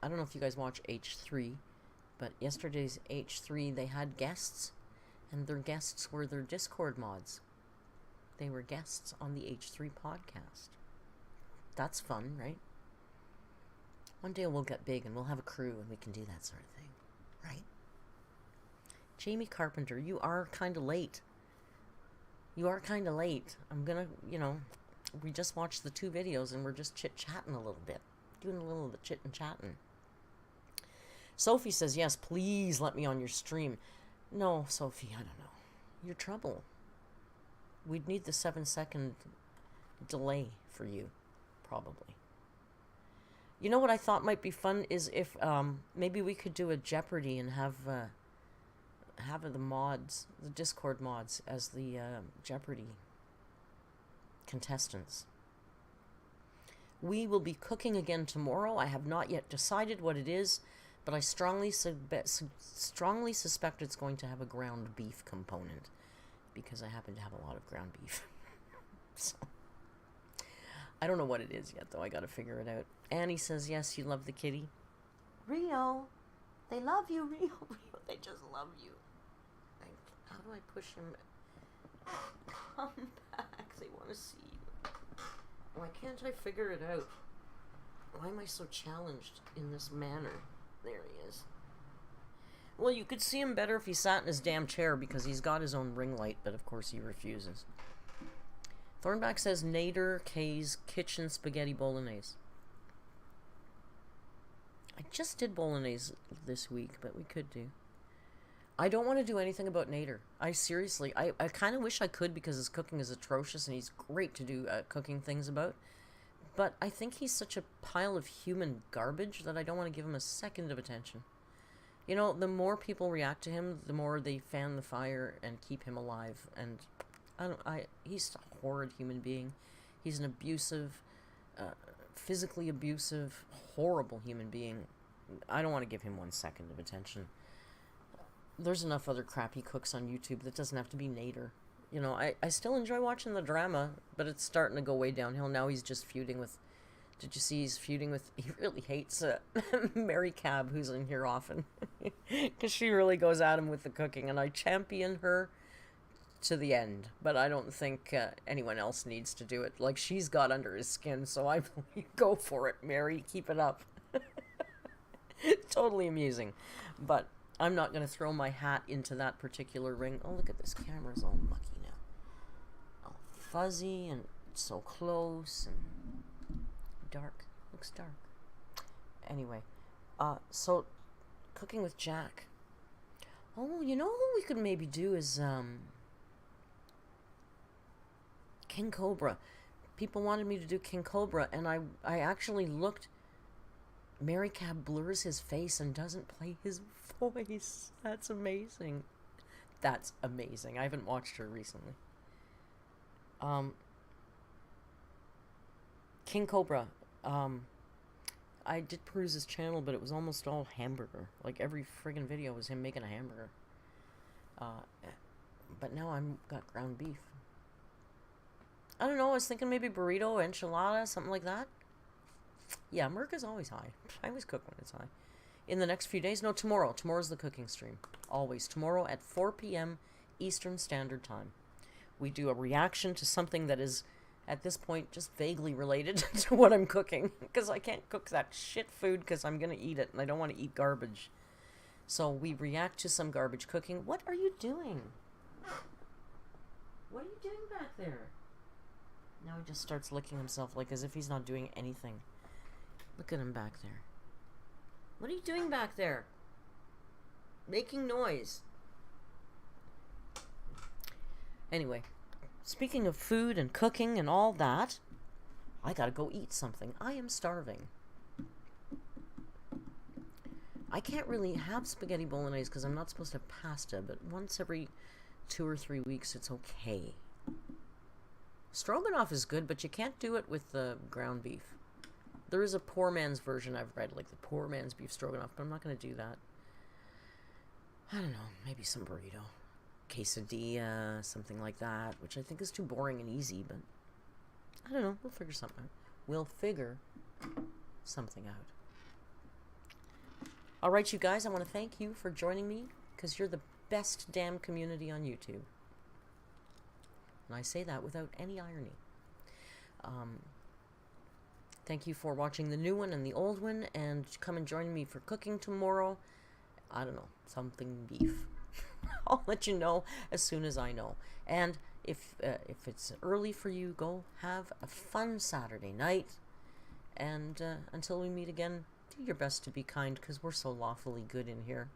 don't know if you guys watch H3, but yesterday's H3, they had guests, and their guests were their Discord mods. They were guests on the H3 podcast. That's fun, right? One day we'll get big and we'll have a crew and we can do that sort of thing, right? Jamie Carpenter, you are kind of late. You are kind of late. I'm gonna, we just watched the 2 videos and we're just chit-chatting a little bit. Doing a little of the chit and chatting. Sophie says, yes, please let me on your stream. No, Sophie, I don't know. You're trouble. We'd need the 7-second delay for you, probably. You know what I thought might be fun is if maybe we could do a Jeopardy and have the mods, the Discord mods, as the Jeopardy contestants. We will be cooking again tomorrow. I have not yet decided what it is, but I strongly suspect it's going to have a ground beef component, because I happen to have a lot of ground beef. So, I don't know what it is yet, though. I gotta figure it out. Annie says, yes, you love the kitty. Rio, they love you, Rio. Rio, they just love you. How do I push him? Come back. They want to see you. Why can't I figure it out? Why am I so challenged in this manner? There he is. Well, you could see him better if he sat in his damn chair, because he's got his own ring light, but of course he refuses. Thornback says Nader K's Kitchen Spaghetti Bolognese. I just did Bolognese this week, but we could do. I don't want to do anything about Nader. I kind of wish I could, because his cooking is atrocious and he's great to do cooking things about. But I think he's such a pile of human garbage that I don't want to give him a second of attention. You know, the more people react to him, the more they fan the fire and keep him alive. And he's a horrid human being. He's an abusive, physically abusive, horrible human being. I don't want to give him 1 second of attention. There's enough other crappy cooks on YouTube that doesn't have to be Nader. You know, I still enjoy watching the drama, but it's starting to go way downhill. Now he's just feuding with... Did you see he's feuding with... He really hates Mary Cab, who's in here often. Because she really goes at him with the cooking, and I champion her to the end. But I don't think anyone else needs to do it. Like, she's got under his skin, so I go for it, Mary. Keep it up. Totally amusing. But I'm not going to throw my hat into that particular ring. Oh, look at this. Camera's all mucky now. All fuzzy and so close and dark. Looks dark. Anyway, so cooking with Jack. Oh, you know what we could maybe do is King Cobra. People wanted me to do King Cobra, and I actually looked. Mary Cab blurs his face and doesn't play his voice. That's amazing. That's amazing. I haven't watched her recently. King Cobra. I did peruse his channel, but it was almost all hamburger. Like, every friggin' video was him making a hamburger. But now I'm got ground beef. I don't know, I was thinking maybe burrito, enchilada, something like that. Yeah, Merca's always high. I always cook when it's high. In the next few days? No, tomorrow. Tomorrow's the cooking stream. Always. Tomorrow at 4 p.m. Eastern Standard Time. We do a reaction to something that is, at this point, just vaguely related to what I'm cooking. Because I can't cook that shit food because I'm going to eat it, and I don't want to eat garbage. So we react to some garbage cooking. What are you doing? What are you doing back there? Now he just starts licking himself like as if he's not doing anything. Look at him back there. What are you doing back there? Making noise. Anyway, speaking of food and cooking and all that, I gotta go eat something. I am starving. I can't really have spaghetti bolognese because I'm not supposed to have pasta, but once every 2 or 3 weeks it's okay. Stroganoff is good, but you can't do it with the ground beef. There is a poor man's version I've read, like the poor man's beef stroganoff, but I'm not going to do that. I don't know, maybe some burrito. Quesadilla, something like that, which I think is too boring and easy, but I don't know, we'll figure something out. We'll figure something out. Alright, you guys, I want to thank you for joining me, because you're the best damn community on YouTube. And I say that without any irony. Thank you for watching the new one and the old one, and come and join me for cooking tomorrow. I don't know, something beef. I'll let you know as soon as I know. And if it's early for you, go have a fun Saturday night. And until we meet again, do your best to be kind, because we're so lawfully good in here.